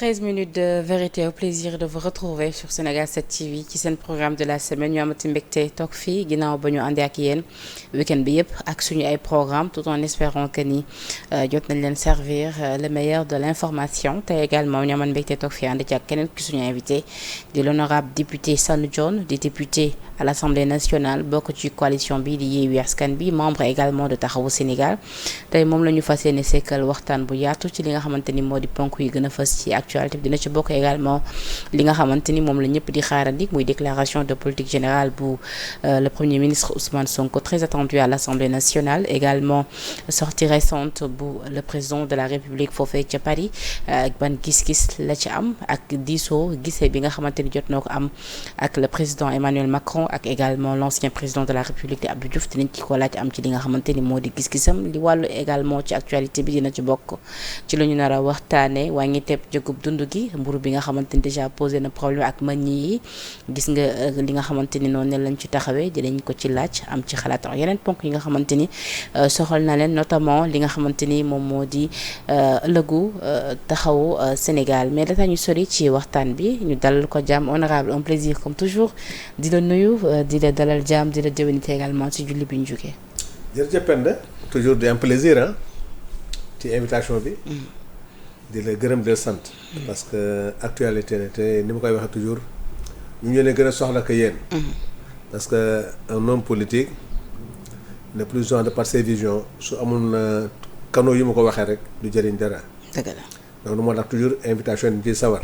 13 minutes de vérité, au plaisir de vous retrouver sur Sénégal 7 TV ci seen programme de la semaine ñu amati mbégte toog fii ginnaaw ba ñu àndee ak yéen week-end bi yëpp ak suñu ay programme tout en espérant que ni jot nañ leen servir le meilleur de l'information te également ñu amoon mbégte toog fii ànd ci ak keneen ki suñu invité di l'honorable député Sanu Dione di député à l'Assemblée nationale bokk ci coalition bi di Yewwi Askan Wi membre également de Taxawu Sénégal tey moom la ñu fas yéene sekkal waxtaan bu yaatu ci li nga xamante ni moo di ponk yi gën a fës ci actualité bi dina ci bokk également li nga xamante ni moom la ñëpp di xaarandi muy déclaration de politique générale bu le premier ministre Ousmane Sonko très attendu à l'Assemblée nationale également sortie récente bu le président de la République foofee ca Paris ak ban gis-gis la ci am ak diisoo gisee bi nga xamante ni jot na ko am ak le président Emmanuel Macron ak également l'ancien président de la République di Abdou Diouf dinañ ci ko laaj am ci li nga xamante ni moo di gis-gisam li wàllu également ci actualité bi dina ci bokk ci la ñu nar a waxtaane wàññi teeb jëgub dund gi mburu bi nga xamante ni déjà posé na problème ak meññ yi gis nga li nga xamante ni noonu lañ ci taxawee dinañ ko ci laaj am ci xalaatam yeneen ponk yi nga xamante ni soxal na leen notamment li nga xamante ni moom moo di ëllëgu taxawu Sénégal mais laata ñu sori ci waxtaan bi ñu dalal ko jàmm honorable un plaisir comme toujours di la nuyu di la dalal jàmm di la déwénite également ci julli bi ñu jógee. jërëjëf Penda toujours di un plaisir ci invitation bi. di la gërëm di la sant. parce que actualité ne te ni ma koy waxee toujours ñu leen gën a soxla que yéen. parce que un homme politique n'est plus besoin de par ses visions su amul canaux yu ma ko waxee rek du jëriñ dara. dëgg la donc moo tax toujours invitation yi ñu ciy sawar.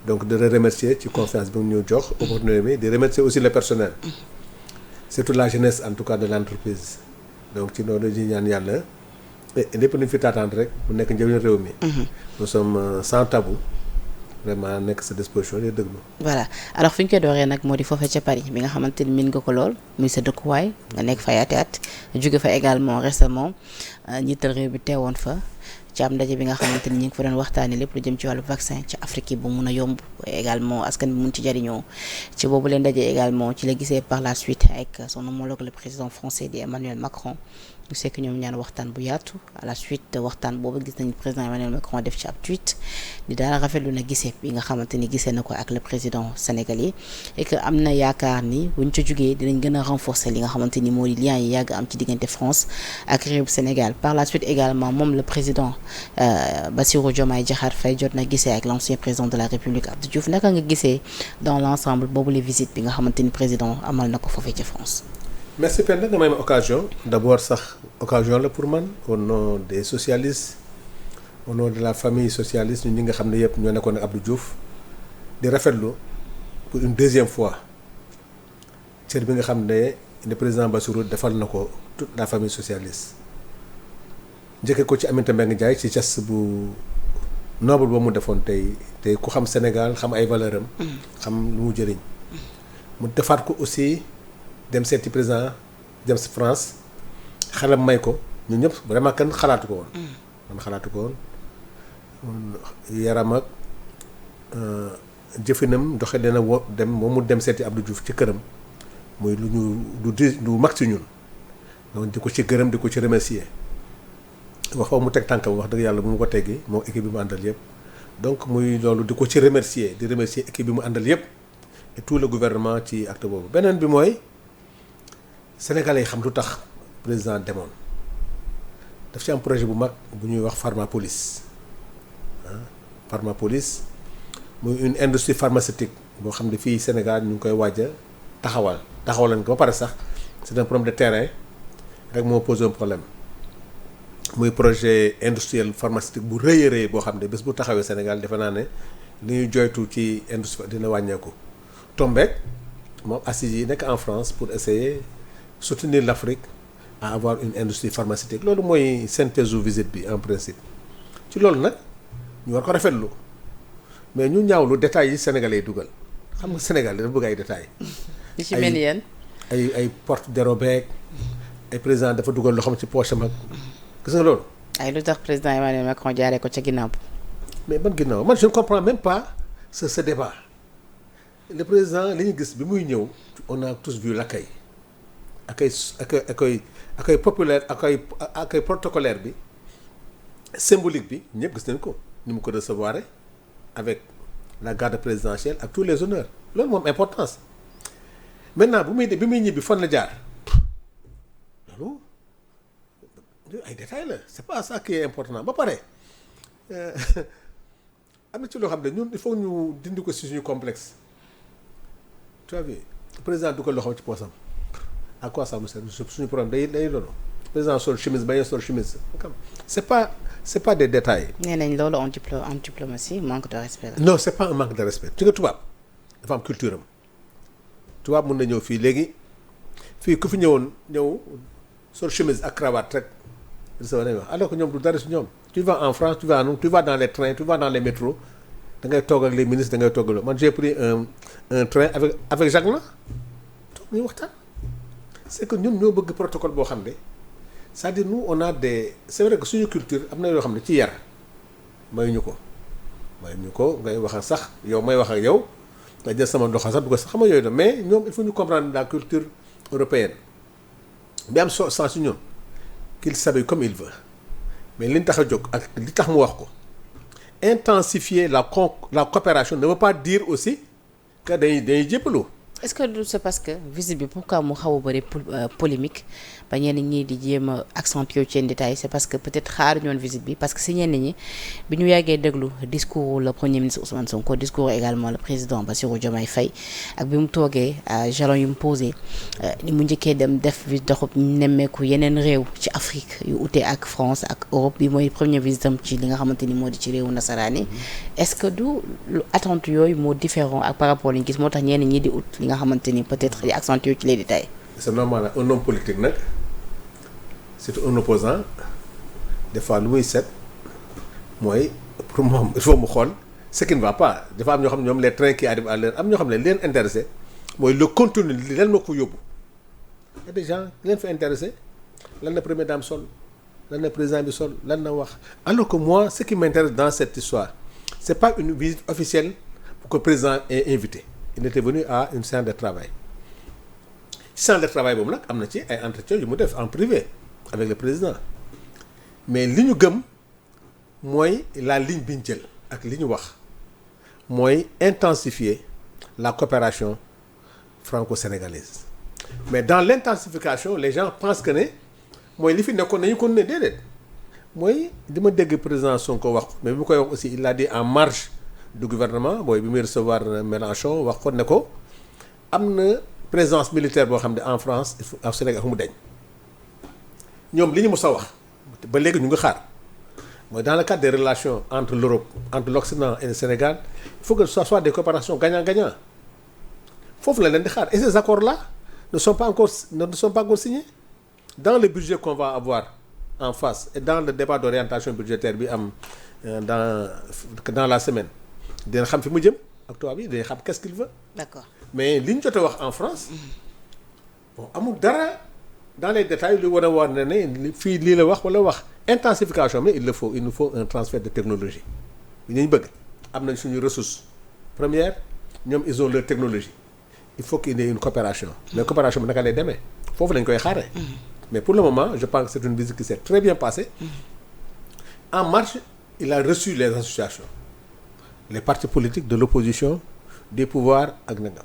donc de le remercier ci confiance bi ñu jox opportunité bi di remercier aussi le personnel. surtout la jeunesse en tout cas de l'entreprise. donc ci noonu di ñaan yàlla. lépp lu ñu fi taataan rek mu nekk njëriñu réew mi. nous sommes sans tabou vraiment nekk sa disposition di déglu. voilà alors fi ñu koy dooree nag moo di foofee ca Paris bi nga xamante ni miin nga ko lool muy sa dëkkuwaay nga nekk fa yaati at jóge fa également récemment njiital réew bi teewoon fa ci am ndaje bi nga xamante ni ñu ngi fa doon waxtaanee lépp lu jëm ci wàllu vaccin ci Afrique yi bu mun a yomb également askan bi mun ci jariñoo ci boobu leen ndaje également ci la gisee par la suite avec son homologue le président français di Emmanuel Macron. ñu sekk ñoom ñaan waxtaan bu yaatu à la suite waxtaan boobu gis nañu président Emmanuel Macron def ci ab tweet di daal rafetlu na gisee bi nga xamante ni gisee na ko ak le président sénégalais et que am na yaakaar ni buñ ca jógee dinañ gën a renforcer li nga xamante ni moo di lien yi yàgg am ci diggante France ak réew Sénégal par la suite également moom le président Bassirou Diomaye Diakhar Faye jot na gisee ak l'ancien président de la République Abdou Diouf naka nga gisee dans l'ensemble boobu les visites bi nga xamante ni président amal na ko foofee ci France. merci Penda nga may ma occasion d'abord sax occasion la pour man au nom des socialistes au nom de la famille socialiste ñi nga xam ne yëpp ñoo nekkoon ak Abdou Diouf di rafetlu pour une deuxième fois cër bi nga xam ne le président Bassirou defal na ko toute la famille socialiste njëkke ko ci Aminata Mbengue Ndiaye ci geste bu noble ba mu defoon tey ku xam Sénégal xam ay valeur am xam lu mu jëriñ mu defaat ko aussi dem seeti président dem si France xelam may ko ñun ñëpp vraiment kenn xalaatu ko woon. man xalaatu ko woon yaram ak jëfinam doxe dina dem moom mu dem seeti Abdou Diouf ci këram muy lu ñu du mag ci ñun donc di ko ci gërëm di ko ci remercier wax fa mu teg tànkam wax dëgg yàlla bu mu ko teggi moo équipe bi mu àndal yëpp donc muy loolu di ko ci remercier di remercier équipe bi mu àndal yëpp et tout le gouvernement ci acte boobu beneen bi mooy. Sénégalais yi xam lu tax président demoon daf ci am projet bu mag bu ñuy wax Pharmapolis Pharmapolis muy une industrie pharmaceutique boo xam ne fii Sénégal ñu ngi koy waaj a taxawal nañ ko ba pare sax c'est un problème de terrain rek moo posé un problème muy projet industriel pharmaceutique bu rëy a rëy boo xam ne bés bu taxawee Sénégal defe naa ne li ñuy joytu ci industrie dina wàññeeku tombeek moom assises yi nekk en France pour essayer soutenir l'Afrique à avoir une industrie pharmaceutique loolu mooy synthèse u visite bi en principe ci loolu nag ñu war ko rafetlu mais ñu ñaawlu détails yi sénégalais yi dugal xam nga Sénégal dafa bëgg ay détails. li ci mel ni yéen ay porte dérobé ay président dafa dugal loo xam ci poche am ak gis nga loolu. ay lu tax président Emmanuel Macron jaaree ko ca ginnaaw. mais ban ginnaaw man je ne comprends même pas ce débat le président li ñu gis bi muy ñëw on a tous vu l'accueil accueil populaire accueil protocolaire bi symbolique bi ñëpp gis nañ ko ni mu ko recevoir avec la garde présidentielle ak tous les honneurs loolu moom importance maintenant bi muy ñibbi fan la jaar loolu ay détails la c'est pas ça qui est important ba pare am na ci loo xam ne ñun il faut ñu dindi ko si suñu complexe tu as vu président du ko loxo ci poosam à quoi ça me sert suñu problème day loolu président sol chemise bañ a sol chemise c'est pas des détails. nee nañ loolu en diplomatie manque de respect la. non c'est pas un manque de respect ci nga tubaab dafa am culture am tubaab mën na ñëw fii léegi fii ku fi ñëw sol chemise ak cravate rek alors que ñoom du dara si ñoom. tu vas en France tu vas dans les trains tu vas dans les métros da ngay toog ak les ministres da ngay toog ak man j'ai pris un train avec Jacques la toog ñuy waxtaan c'est que ñun ñoo bëgg protocole boo xam ne c'est-à-dire nous on a c'est vrai que suñu culture am na yoo xam ne ci yar mayuñu ko ngay wax ak sax yow may wax ak yow nga jël sama ndoxa sax du ko sax xam nga yooyu mais ñoom il faut ñu comprendre la culture européenne bi am sens si ñun qu'il s'habille comme il veut mais li ñu tax a jóg ak li tax mu wax ko intensifier la coopération ne veut pas dire aussi que dañuy jéppalu. est-ce que c'est parce que visite bi pourquoi mu xaw a bëri polémique ba ñenn ñi di jéem a accentuer ci détail c'est parce que peut-être xaar ñoon visite bi parce que si ñenn ñi bi ñu yàggee déglu discours le premier ministre Ousmane Sonko discours également le président Bassirou Diomaye Faye ak bi mu toogee jalon yu mu posé ni mu njëkkee dem def visite doxub nemmeeku yeneen réew ci Afrique yu ute ak France ak Europe bi mooy premier visitam ci li nga xamante ni moo di ci réewu nasaraan yi est-ce que du lu attente yooyu moo différent ak par rapport li ñu gis moo tax ñenn ñi di ut li nga xamante ni peut-être di accentuer ci les détails. c'est normal un homme politique nag c'est un opposant des fois lu muy set mooy pour moom il faut mu xool ce qui ne va pas dafa am ñoo xam ne ñoom les trains qui arrivent à l'heure am ñoo xam ne leen intéressé mooy le contenu li leen moo ko yóbbu y a des gens leen fa intéressé lan la première dame sol lan la président bi sol lan la wax alors que moi ce qui m'intéresse dans cette histoire c'est pas une visite officielle pour que le président ait invité il était venu à une séance de travail séance de travail boobu nag am na ci ay entretiens yu mu def en privé avec le président mais li ñu gëm mooy la ligne bi ñu jël ak li ñu wax mooy intensifier la coopération franco-sénégalaise mais dans l'intensification les gens pensent que ne mooy li fi nekkoon nañu ko ne déedéet mooy li ma dégg président Sonko wax mais bi mu koy wax aussi il l'a dit en marge du gouvernement booy bi muy recevoir Mélenchon wax ko ne ko am na présence militaire boo xam ne en France au Sénégal fu mu deñ ñoom li ñu mës a wax ba léegi ñu ngi xaar mooy dans le cadre des relations entre l'Europe entre l'Occident et le Sénégal il faut que ce soit des coopérations gagnant-gagnant foofu la leen di xaar et ces accords-là ne sont pas encore signés dans le budget qu'on va avoir en face et dans le débat d'orientation budgétaire bi am dans la semaine dina xam fi mu jëm ak tubaab yi dina xam qu'est-ce qu'il veut. D'accord. mais li ñu jot a wax en France bon amul dara dans les détails lu war a war ne fii lii la wax wala wax intensification mais il nous faut un transfert de technologie li ñu bëgg am nañ suñu ressource première ñoom ils ont leur technologie il faut qu'il y ait une coopération mais coopération bi naka lay demee foofu lañ koy xaaree mais pour le moment je pense que c'est une visite qui s'est très bien passée en marche il a reçu les associations les partis politiques de l'opposition des pouvoirs ak nangam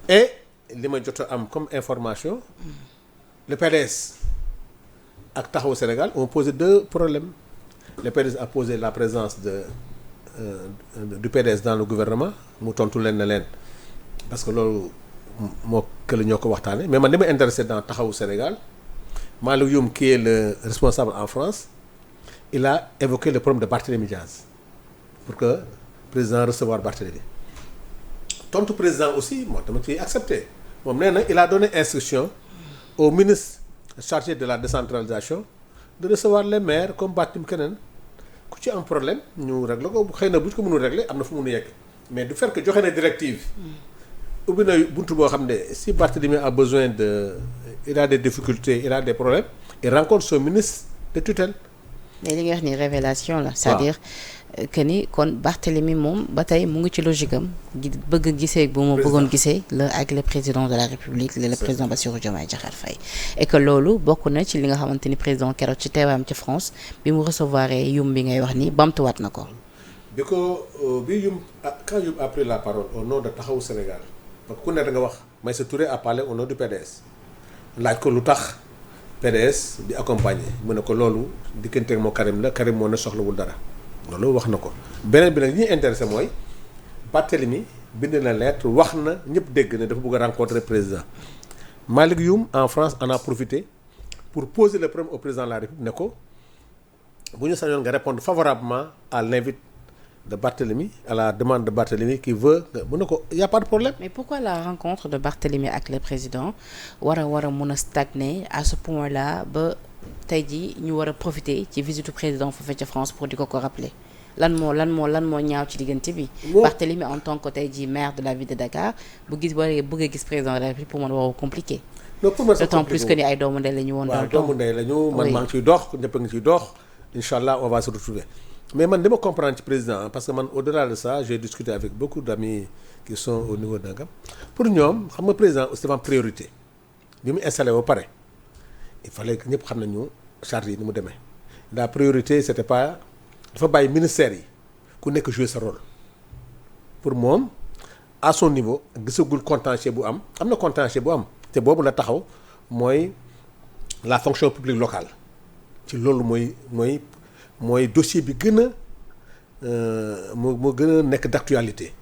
et li ma jot a am comme information le PDS ak Taxawu Sénégal ont posé 2 problèmes le PDS a posé la présence du PDS dans le gouvernement mu tontu leen na leen parce que loolu moo kële ñoo ko waxtaane mais man li ma intéressé dans Taxawu Sénégal Malick Youm qui est le responsable en France il a évoqué le problème de Barthélémy Diaz pour que président recevoir Barthélémy tontu président aussi moo dama ciy accepté moom nee na il a donné instruction au ministre chargé de la décentralisation de recevoir les maires comme Barthélémy keneen ku ci am problème ñu régler ko xëy na bu ñu ko mënul régler am na fu mu yegg mais du fait que joxe na directive ubbi na buntu boo xam ne si Barthélémy a besoin il a des difficultés il a des problèmes il rencontre son ministre de tutelle. mais li nga wax ni révélation la. c'est-à-dire que ni kon Barthélémy moom ba tey mu ngi ci logique am bëgg gisee bu ma bëggoon gisee la ak le président de la République le président Bassirou Diomaye Diakhar Faye et que loolu bokk na ci li nga xamante ni président keroog ci teewaayam ci France bi mu recevoir Youm bi ngay wax ni bamtuwaat na ko. bi ko quand Youm a pris la parole au nom de Taxawu Sénégal parce que ku ne da nga wax Maïssa Touré a parlé au nom du PDS laaj ko lu tax PDS di accompagner mu ne ko loolu diggante moo Karim la Karim moo ne soxlawul dara loolu wax na ko. beneen bi nag li ñu intéressé mooy Barthélemy bind na lettre wax na ñëpp dégg ne dafa bëgg a rencontrer président Malick Youm en France en a profité pour poser le problème au président de la République ne ko bu ñu sañoon nga répondre favorablement à l'invite de Barthélemy à la demande de Barthélemy qui veut mu ne ko y a pas de problème. mais pourquoi la rencontre de Barthélemy ak le président war a mën a stagner à ce point là ba tey jii ñu war a profiter ci visite président foofee ca France pour di ko rappeler lan moo ñaaw ci diggante bi. Barthélemy en tant que tey jii maire de la ville de Dakar bu bëgg a gis président de la République pour man waroo compliqué. non pour man c'est d'autant plus que ni ay doomu ndey la ñu woon. dans le temps doomu ndey la ñu man maa ngi ciy dox ñëpp a ngi ciy dox incha allah on va se retrouver mais man dama comprendre ci président parce que man au-delà de ça j'ai discuté avec beaucoup d'amis qui sont au niveau d'Angam pour ñoom xam nga président aussi dafa am priorité bi mu installé ba pare il fallait que ñëpp xam nañu charge yi ni mu demee la priorité c'était pas dafa bàyyi ministère yi ku nekk jouer sa rôle pour moom à son niveau gisagul contentieux bu am na contentieux bu am te boobu la taxaw mooy la fonction publique locale ci loolu mooy dossier bi gën a moo gën a nekk d'actualité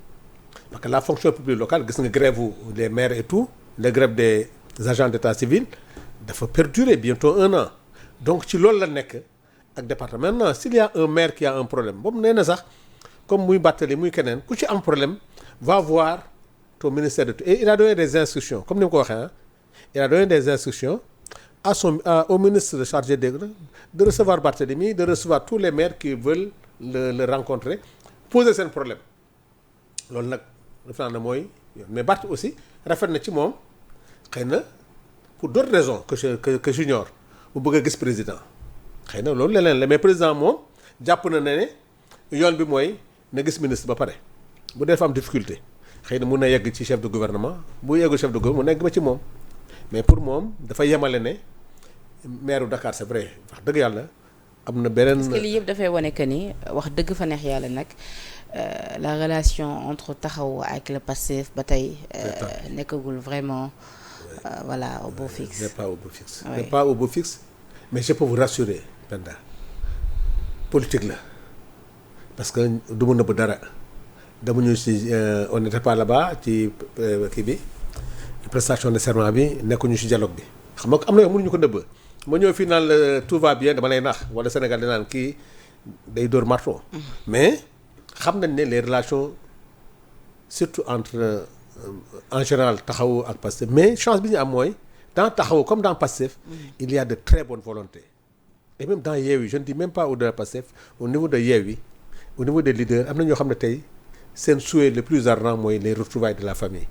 parce que la fonction publique locale gis nga grève des maires et tout les grèves des agents d'état civil dafa perdurer bientôt 1 an donc ci loolu la nekk ak département maintenant s'il y a un maire qui a un problème boobu nee na sax comme muy Barthélémy muy keneen ku ci am problème va voir ton ministère de et il a donné des instructions comme ni ma ko waxee il a donné des instructions au ministre chargé de recevoir Barthélemy, de recevoir tous les maires qui veulent le rencontrer, poser seen problème loolu nag def naa ne mooy mais Barth aussi rafet na ci moom xëy na pour d'autres raisons que j'ignore mu bëgg a gis président xëy na loolu leneen la mais président moom jàpp na ne yoon bi mooy na gis ministre ba pare bu dee fa am difficulté xëy na mun na yegg ci chef de gouvernement bu yeggul chef de gouvernement mu nekk ba ci moom mais pour moom dafa yemale ne maire u Dakar c'est vrai wax dëgg yàlla am na beneen. parce que lii yëpp dafay wane que ni wax dëgg fa neex yàlla nag la relation entre Taxawu ak le Pastef ba tey nekkagul vraiment voilà au beau fixe. n'est pas au beau fixe. Oui. N'est pas au beau fixe mais je peux vous rassurer Penda politique la parce que du ma nëbb dara demuñu si on n'était pas là-bas ci kii bi. prestation de serment bi nekkuñu ci dialogue bi xam nga am na yoo mënuñu ko nëbb ma ñëw fii naan la tout va bien dama lay nax wala Sénégal di naan kii day dóor marteau mais xam nañ ne les relations surtout entre en général Taxawu ak Pastef mais chance bi ñu am mooy dans Taxawu comme dans Pastef il y a de très bonnes volontés et même dans Yewwi je ne dis même pas au-delà de Pastef au niveau de Yewwi au niveau des leaders am na ñoo xam ne tey seen souhait le plus ardent mooy les retrouvailles de la famille.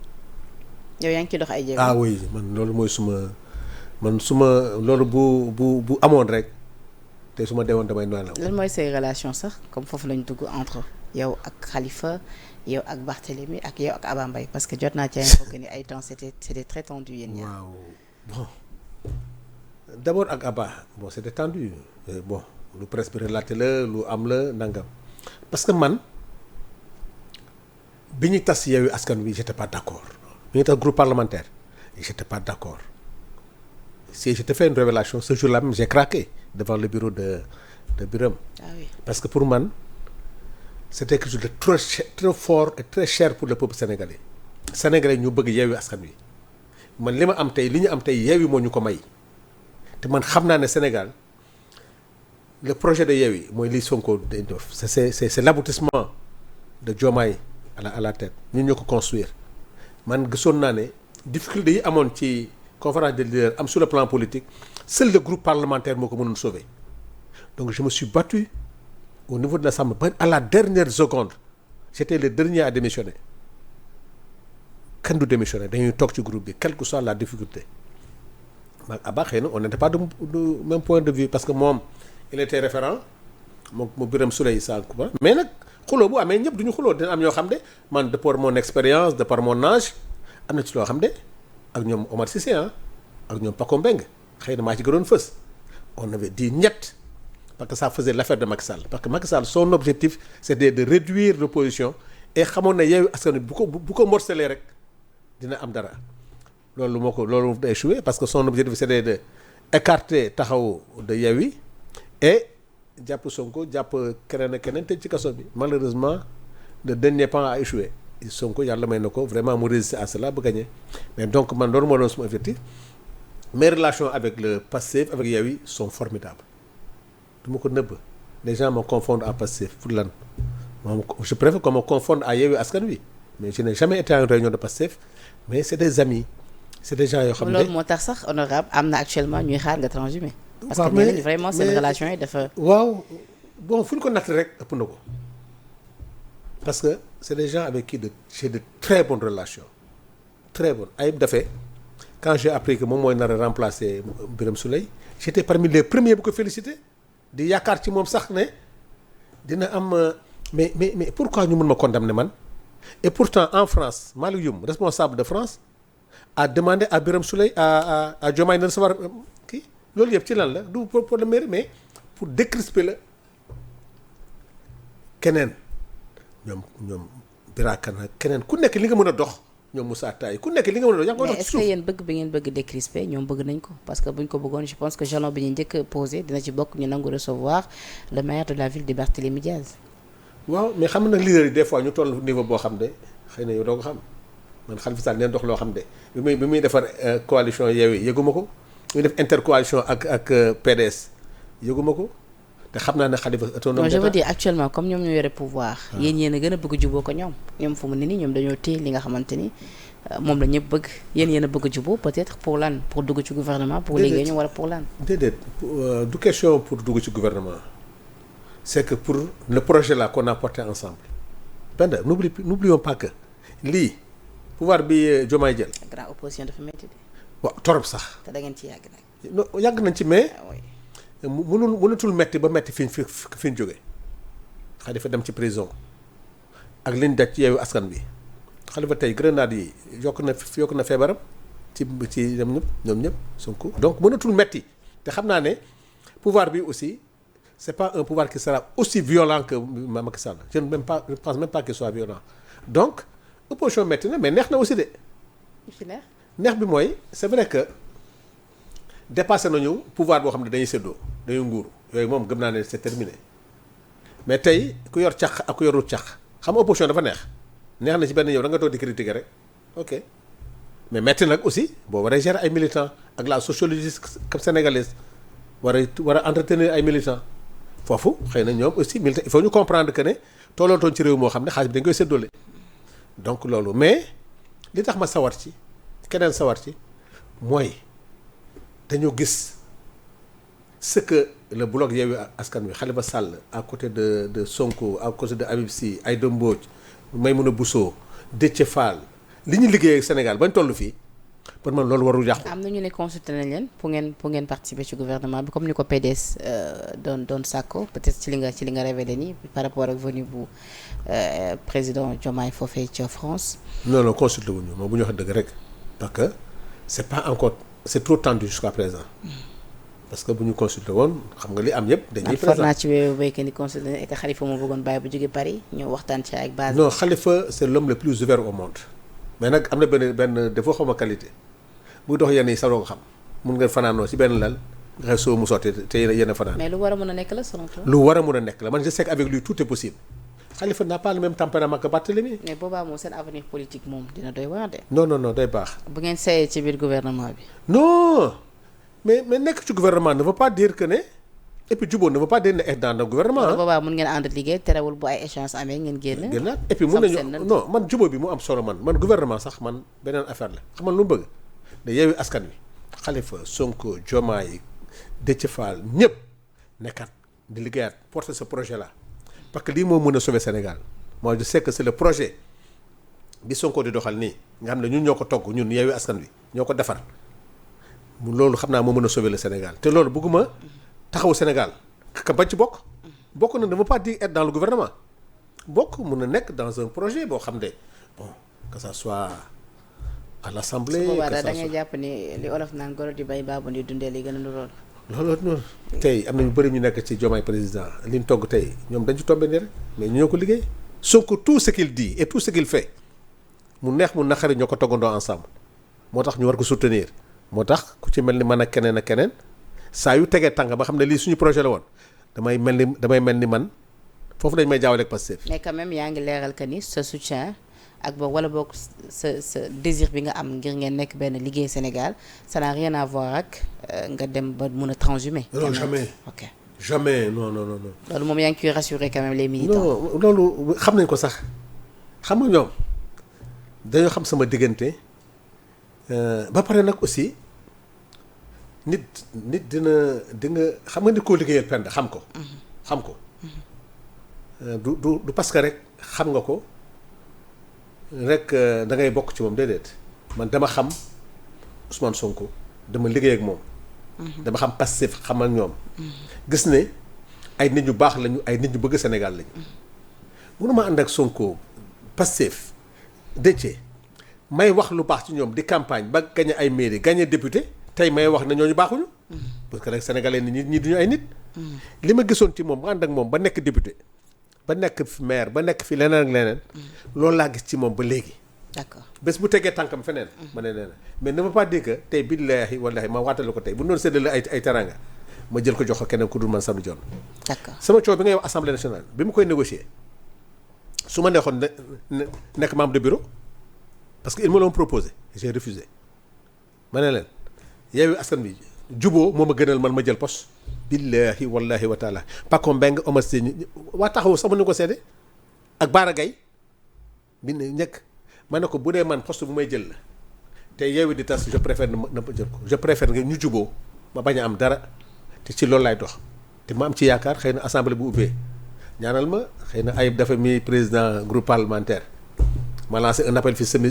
yow yaa ngi ci dox ay jéego. ah oui man loolu mooy suma loolu bu amoon rek te su ma deewoon damay noonu. lan mooy say relation sax comme foofu lañ dugg entre yow ak Khalifa yow ak Barthélemy ak yow ak Abba Mbaye parce que jot naa ci info que ni ay temps c'était très tendu yéen ñaar. waaw bon d'abord ak Abba bon c'était tendu bon lu presse bi relaté la lu am la nangam parce que man bi ñu tas Yewwi Askan Wi j'étais pas d'accord. bi ñu tax groupe parlementaire j'étais pas d'accord si je te fais une révélation ce jour-là même j'ai craqué devant le bureau de Birame. Ah oui. Parce que pour man c'était quelque chose de très fort et très cher pour le peuple sénégalais ñu bëgg Yewwi Askan Wi man li ma am tey li ñu am tey Yewwi moo ñu ko may te man xam naa ne Sénégal le projet de Yewwi mooy li Sonko def c'est l'aboutissement de Diomaye à la tête ñun ñoo ko construire man gisoon naa ne difficulté yi amoon ci conférence des leaders am sur le plan politique seul le groupe parlementaire moo ko mënoon sauver donc je me suis battu au niveau de l'Assemblée ba à la dernière seconde j'étais le dernier à démissionner kenn du démissionner dañuy toog ci groupe bi quelle que soit la difficulté man Abba xëy na on n'était pas du même point de vue parce que moom il était référent moom mu Birame Souleye Sankuba mais nag xuloo bu amee ñëpp duñu xuloo dina am ñoo xam ne man de par mon expérience de par mon âge am na ci loo xam ne ak ñoom Omar Cissé ak ñoom Paco Mbengue xëy na maa ci gënoon fës on avait dit ñett parce que ça faisait l'affaire de Macky Sall parce que Macky Sall son objectif c'était de réduire l'opposition et xamoon na Yewwi Askan Wi bu ko morceler rek dina am dara loolu day échoué parce que son objectif c'était de écarter Taxawu de Yewwi et jàpp Sonko jàpp keneen ak keneen tëj ci kaso bi malheureusement le dernier pan a échoué Sonko yàlla may na ko vraiment mu résister à cela ba gagner mais donc man loolu moo doon sama objectif mes relations avec le Pastef avec Yewwi sont formidables du ma ko nëbb les gens me confondent à Pastef pour lan moom je préfère qu'on me confonde à Yewwi Askan Wi mais je n'ai jamais été à une réunion de Pastef mais c'est des amis c'est des gens yoo xam ne loolu moo tax sax honorable am na actuellement ñuy xaar nga transhumé. parce waaw que nee nañ vraiment seen relation yi dafa. waaw bon fu ñu ko natt rek ëpp na ko parce que c'est des gens avec qui j'ai de très bonnes relations très bonnes Ayib Daffé quand j'ai appris que moom mooy nar a remplacer Birame Souleye j'étais parmi les premiers bu ko féliciter di yaakaar ci moom sax ne dina am mais pourquoi ñu mën ma condamner man et pourtant en France Malick Youm responsable de France a demandé à Birame Souleye à Diomaye de recevoir kii loolu yëpp ci lan la du pour le mairie mais pour décrisper la keneen ñoom Birakana keneen ku nekk li nga mën a dox ñoom Moussa Taye ku nekk li nga mën a dox yaa ngi koy dox ci suuf. mais est-ce que yéen bëgg bi ngeen bëgg décrisper ñoom bëgg nañ ko parce que buñ ko bëggoon je pense que jalon bi ñu njëkk a posé dina ci bokk ñu nangu recevoir le maire de la ville de Barthélémy Diaz. waaw mais xam nga nag leader yi des fois ñu toll niveau boo xam ne xëy na yow doo ko xam man Khalifa Sall neen dox loo xam ne bi muy defar coalition Yewwi yëguma ko bi muy def intercoalition ak PDS yëguma ko te xam naa ne Khalifa autonome. je veux dire actuellement comme ñoom ñoo yore pouvoir. yéen a gën a bëgg juboo ko ñoom fu mu ne nii ñoom dañoo téye li nga xamante ni moom la ñëpp bëgg yéen a bëgg juboo peut-être pour lan pour dugg ci gouvernement. pour liggéey ñu wala pour lan. déedéet du question pour dugg ci gouvernement c'est que pour le projet là qu'on a porté ensemble. Penda n'oublions pas que lii pouvoir bi Diomaye jël. grand opposition dafa métti de. waaw torop sax. te da ngeen ci yàgg nag. non yàgg nañ ci mais. mënatul metti ba metti fi ñu jógee Khalifa dem ci prison ak liñ daj ci Yewwi Askan Wi Khalifa tey grenade yi yokk na feebaram ci ñoom ñëpp Sonko donc mënatul metti te xam naa ne pouvoir bi aussi c'est pas un pouvoir qui sera aussi violent que Macky Sall je ne pense même pas qu'il soit violent donc opposition metti na mais neex na aussi de. neex bi mooy c'est vrai que dépassé nañu pouvoir boo xam ne dañuy séddoo dañuy nguur yooyu moom gëm naa ne c'est terminé mais tey ku yor cax ak ku yorul cax xam nga opposition dafa neex na ci benn yow da nga toog di critiquer rek ok mais metti nag aussi boo waree gérer ay militants ak la sociologie sénégalaise war a entretenir ay militants foofu xëy na ñoom aussi militants il faut ñu comprendre que ne tollootoon ci réew moo xam ne xaalis bi dañ koy séddoole donc loolu mais li tax ma sawar ci keneen sawar ci mooy dañoo gis ce que le bloc Yewwi Askan Wi Khalifa Sall à côté de Sonko à côté de Habib Sy Aïda Mbodj Maïmouna Bousso Déthié Fall li ñu liggéey Sénégal bañ toll fii pour man loolu warul yàqu. am na ñu ne consulté nañ leen pour ngeen participer ci gouvernement bi comme ni ko PDS doon sàkko peut-être ci li nga révélé nii par rapport ak venue bu président Diomaye foofee ca France. non consulté wuñu moom bu ñu wax dëgg rek parce que c'est pas encore c'est trop tendu jusqu'à présent. parce que bu ñu consulté woon xam nga li am yëpp dañuy présent naa ci wéewu béykat yi consulté et que Khalifa moo bëggoon bàyyi bu jógee Paris ñëw waxtaan ci ak base. non Khalifa c'est l'homme le plus ouvert au monde mais nag am na benn défaut xaw ma qualité buy dox yenn yi sax doo ko xam mun nga fanaanoo ci benn lal nga xëy soo mu sotti te yéen a fanaan. mais lu war a mën a nekk la selon toi. lu war a mën a nekk la man je sais qu'avec lui tout est possible Khalifa n'a pas le même tempérament que Barthélémy. mais boobaa moom seen avenir politique moom dina doy waar de. non day baax. bu ngeen seeyee ci biir gouvernement bi. non mais nekk ci gouvernement ne veut pas dire que ne et puis jubóo ne veut pas dire ne être dans le gouvernement. boobaa mun ngeen ànd liggéey terewul bu ay échéance amee ngeen génn. génnaat et puis mun nañu non man jubóo bi mu am solo man gouvernement sax man beneen affaire la xam nga lu mu bëgg da Yewwi Askan Wi Khalifa Sonko Diomaye Déthié Fall ñëpp nekkat di liggéeyaat porter ce projet là parce que lii moo mën a sauver Sénégal moi je sais que c'est le projet bi Sonko di doxal nii nga xam ne ñun ñoo ko togg ñun Yewwi Askan Wi ñoo ko defar loolu xam naa moo mën a sauver le Sénégal te loolu bëgguma taxawu Sénégal ka bañ ci bokk na ne veut pas dire être dans le gouvernement bokk mën na nekk dans un projet boo xam ne bon que ça soit à l'Assemblée. su boobaa da ngay jàpp ni li olof naan goro di bay baabu di dundee li gën a nuróol. loolu noonu tey am na ñu bëri ñu nekk ci Diomaye président li ñu togg tey ñoom dañ ci tombé nii rek mais ñoo ko liggéey. Sonko tout ce qu'il dit et tout ce qu'il fait mu neex mu naqari ñoo ko toggandoo ensemble moo tax ñu war ko soutenir moo tax ku ci mel ni man ak keneen saa yu tegee tànk ba xam ne lii suñu projet la woon damay mel ni man foofu dañ may jaawale ak Pastef. mais quand même yaa ngi leeral que ni sa soutien ak boog wala boog sa désir bi nga am ngir ngeen nekk benn liggéey Sénégal ça n'a rien à voir ak nga dem ba mun a transhumer. non jamais. ok jamais non. loolu moom yaa ngi ciy rassurer quand même les militants. non loolu xam nañ ko sax xam nga ñoom dañoo xam sama diggante ba pare nag aussi nit di nga xam nga nit koo liggéeyal pend xam ko. xam ko du parce que rek xam nga ko. rek da ngay bokk ci moom déedéet man dama xam Ousmane Sonko dama liggéey ak moom. dama xam Pastef xam ak ñoom. gis ne ay nit ñu baax lañu ay nit ñu bëgg Sénégal lañu. mënuma ànd ak Sonko Pastef Déthié may wax lu baax ci ñoom di campagne ba gagné ay mairie gagné député tey may wax ne ñooñu baaxuñu. parce que rek sénégalais nit ñi duñu ay nit. li ma gisoon ci moom ma ànd ak moom ba nekk député. ba nekk fi maire ba nekk fi leneen ak leneen. loolu laa gis ci moom ba léegi. d'accord bés bu tegee tànkam feneen. ma ne nee na mais ne veut pas dire que tey billaahi wallaahi ma waatale ko tey bu doon séddale ay teranga ma jël ko jox ko keneen ku dul man Sanu Dione. d'accord sama coow bi ngay wax assemblée nationale bi mu koy négocier su ma neexoon nekk membre de bureau parce que ils me l'ont proposé j'ai refusé ma ne leen Yewwi Askan Wi juboo moo ma gënal man ma jël poste. billahi wallahi wa taala Paco Mbengue Omar Sy waa taxaw sama ni ko seede ak Baara Gaye bi ne njëkk ma ne ko bu dee man poste bu may jël la te Yewwi di tas je préfère na ma jël ko je préfère nga ñu juboo ma bañ a am dara te ci loolu laay dox te ma am ci yaakaar xëy na assemblée bu ubbee ñaanal ma xëy na Ayib dafa mi président groupe parlementaire ma lancé un appel fii semi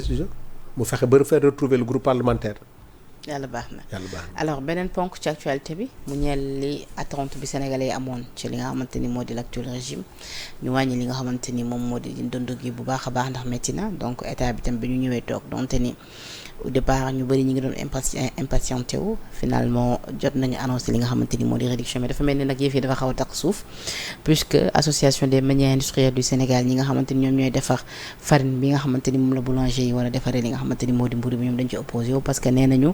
mu fexe ba faire retrouver le groupe parlementaire. yàlla baax na alors beneen ponk ci actualité bi mu ñeel li attente bi sénégalais yi amoon ci li nga xamante ni moo di l'actuel régime ñu wàññi li nga xamante ni moom moo di dund gi bu baax a baax ndax métti na donc état bi tam bi ñu ñëwee toog donte ni au départ ñu bëri ñi ngi doon impatienté wu finalement jot nañu annoncé li nga xamante ni moo di réduction mais dafa mel ni nag yëf yi dafa xaw a tax suuf puisque association des meuniers industriels du Sénégal ñi nga xamante ni ñoom ñooy defar farine bi nga xamante ni moom la boulanger yi war a defaree li nga xamante ni moo di mburu bi ñoom dañ ci opposé wu parce que nee nañu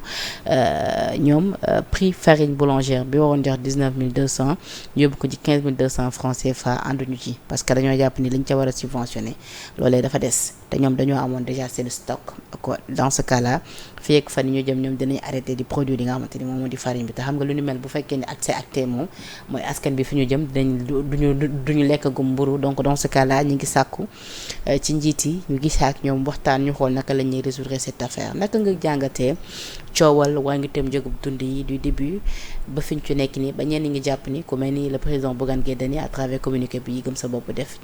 ñoom prix farine boulangère bi waroon jox 19 200 ñu yóbbu ko ci 15 200 francs CFA ànduñu ci parce que dañoo jàpp ni liñ ca war a subventionné loolee dafa des te ñoom dañoo amoon déjà seen stock quoi dans ce cas là fii ak fan ñu jëm ñoom dinañ arrêté di produire li nga xamante ni moom moo di farine bi te xam nga lu ni mel bu fekkee ni accès acté moom mooy askan bi fi ñu jëm dinañ duñu lekk gum mburu donc dans ce cas là ñu ngi sàkku ci njiit yi ñu gis ak ñoom waxtaan ñu xool naka la ñuy résoudre cette affaire naka nga jàngatee coowal waa ngi tam njëgub dund yi du début ba fi ñu ci nekk nii ba ñenn ngi jàpp ni ku mel ni le président Bougane Gueye Dany à travers communiqué bi yi gëm sa bopp def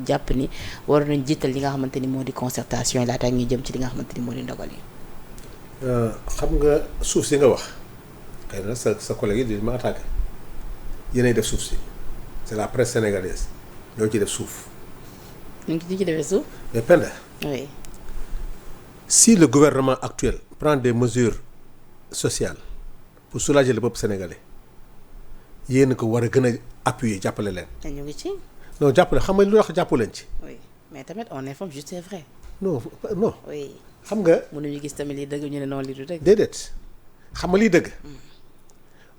jàpp ni war nañ jiital li nga xamante ni moo di concertation yi laata ñuy jëm ci li nga xamante ni moo di ndogal yi. xam nga suuf si nga wax xëy na sa collègue yi di ma attaqué yéenay def suuf si c'est la presse sénégalaise ñoo ci def suuf. ñu ngi ci defee suuf. mais Penda. oui. si le gouvernement actuel prend des mesures sociales pour soulager le peuple sénégalais yéen ko war a gën a appuyer jàppale leen. ñu ngi ci. non jàppale xam nga lu wax jàppu leen ci. oui mais tamit on informe juste c'est vrai. non. oui. xam nga mënuñu gis tamit lii dëgg ñu ne noonu lii du dëgg. déedéet xam nga lii dëgg.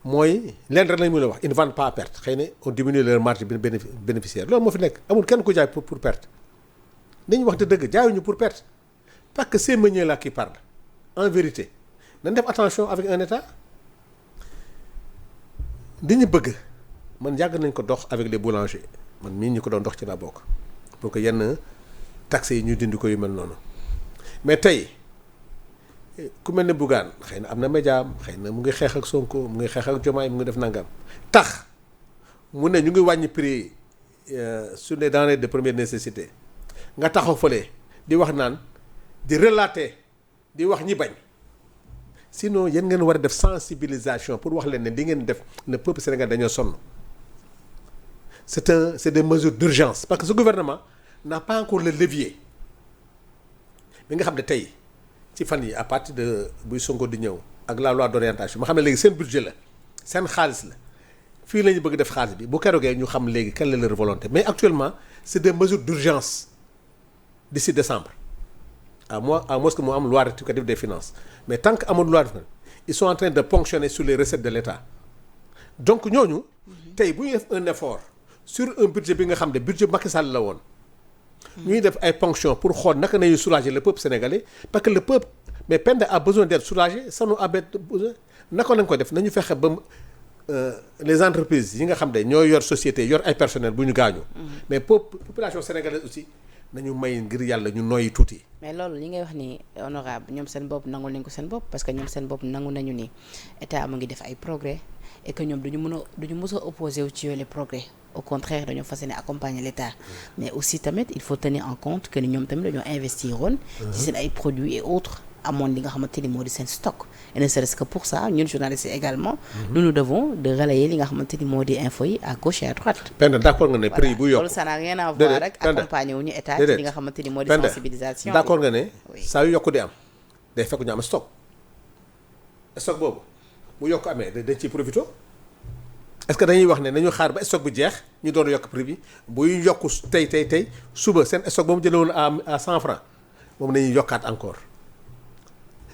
mooy leen rek lañ mën a wax ils ne vendent pas à perte xëy na on diminue leur marge bénéficiaire loolu moo fi nekk amul kenn ku jaay pour perte nañu wax dëgg jaayuñu pour perte parce que ces meuniers là qui parlent en vérité nañ def attention avec un état li ñu bëgg man yàgg nañ ko dox avec les boulangers man mii ñu ko doon dox ci laa bokk pour que yenn taxes yi ñu dindi ko yu mel noonu mais tey ku mel ne Bougane xëy na am na média xëy na mu ngi xeex ak Sonko mu ngi xeex ak Diomaye mu ngi def nangam tax mu ne ñu ngi wàññi prix sur les denrées de première nécessité nga taxaw fële di wax naan di relater di wax ñi bañ sinon yéen ngeen war a def sensibilisation pour wax leen ne li ngeen def le peuple sénégalais dañoo sonn c'est des mesures d'urgence parce que ce gouvernement n'a pas encore le levier bi nga xam ne tey ci fan yi à partir de buy Sonko di ñëw ak la loi d'orientation ma xam ne léegi seen budget la seen xaalis la fii la ñu bëgg def xaalis bi bu keroogee ñu xam léegi quelle est leur volonté mais actuellement c'est des mesures d'urgence d'ici décembre à moins que mu am loi rectificative des finances mais tant que amul loi ils sont en train de ponctionner sur les recettes de l'État donc ñooñu tey bu ñu def un effort sur un budget bi nga xam ne budget Macky Sall la woon ñuy def ay ponctions pour xool naka nañu soulager le peuple sénégalais parce que le peuple mais Penda a besoin d'être soulagé sanu abet naka lañ ko def nañu fexe ba les entreprises yi nga xam ne ñoo yor société yor ay personnel bu ñu gaañu mais population sénégalaise aussi nañu may ngir yàlla ñu noyyi tuuti. mais loolu li ngay wax ni honorable ñoom seen bopp nangu nañ ko seen bopp parce que ñoom seen bopp nangu nañu ni état mu ngi def ay progrès et que ñoom duñu mës a opposé wu ci yooyu les progrès au contraire dañoo fas yéene accompagner l'état mais aussi tamit il faut tenir en compte que ni ñoom tamit dañoo investir woon ci seen ay produits et autres amoon li nga xamante ni moo di seen stock et ne serait-ce que pour ça ñun journalistes yi également nous devons de relayer li nga xamante ni moo di info yi à gauche et à droite. Penda d'accord nga ne prix yi bu yokk loolu ça n'a rien à voir ak accompagner wu ñu état ci li nga xamante ni moo di sensibilisation bi. d'accord nga ne saa yu yokku di am day fekk ñu am stock boobu bu yokk amee dañ ciy profité est-ce que dañuy wax ne nañu xaar ba stock bi jeex ñu doon yokk prix bi buy yokku tey suba seen stock ba mu jëlee woon à 100 francs moom nañuy yokkaat encore.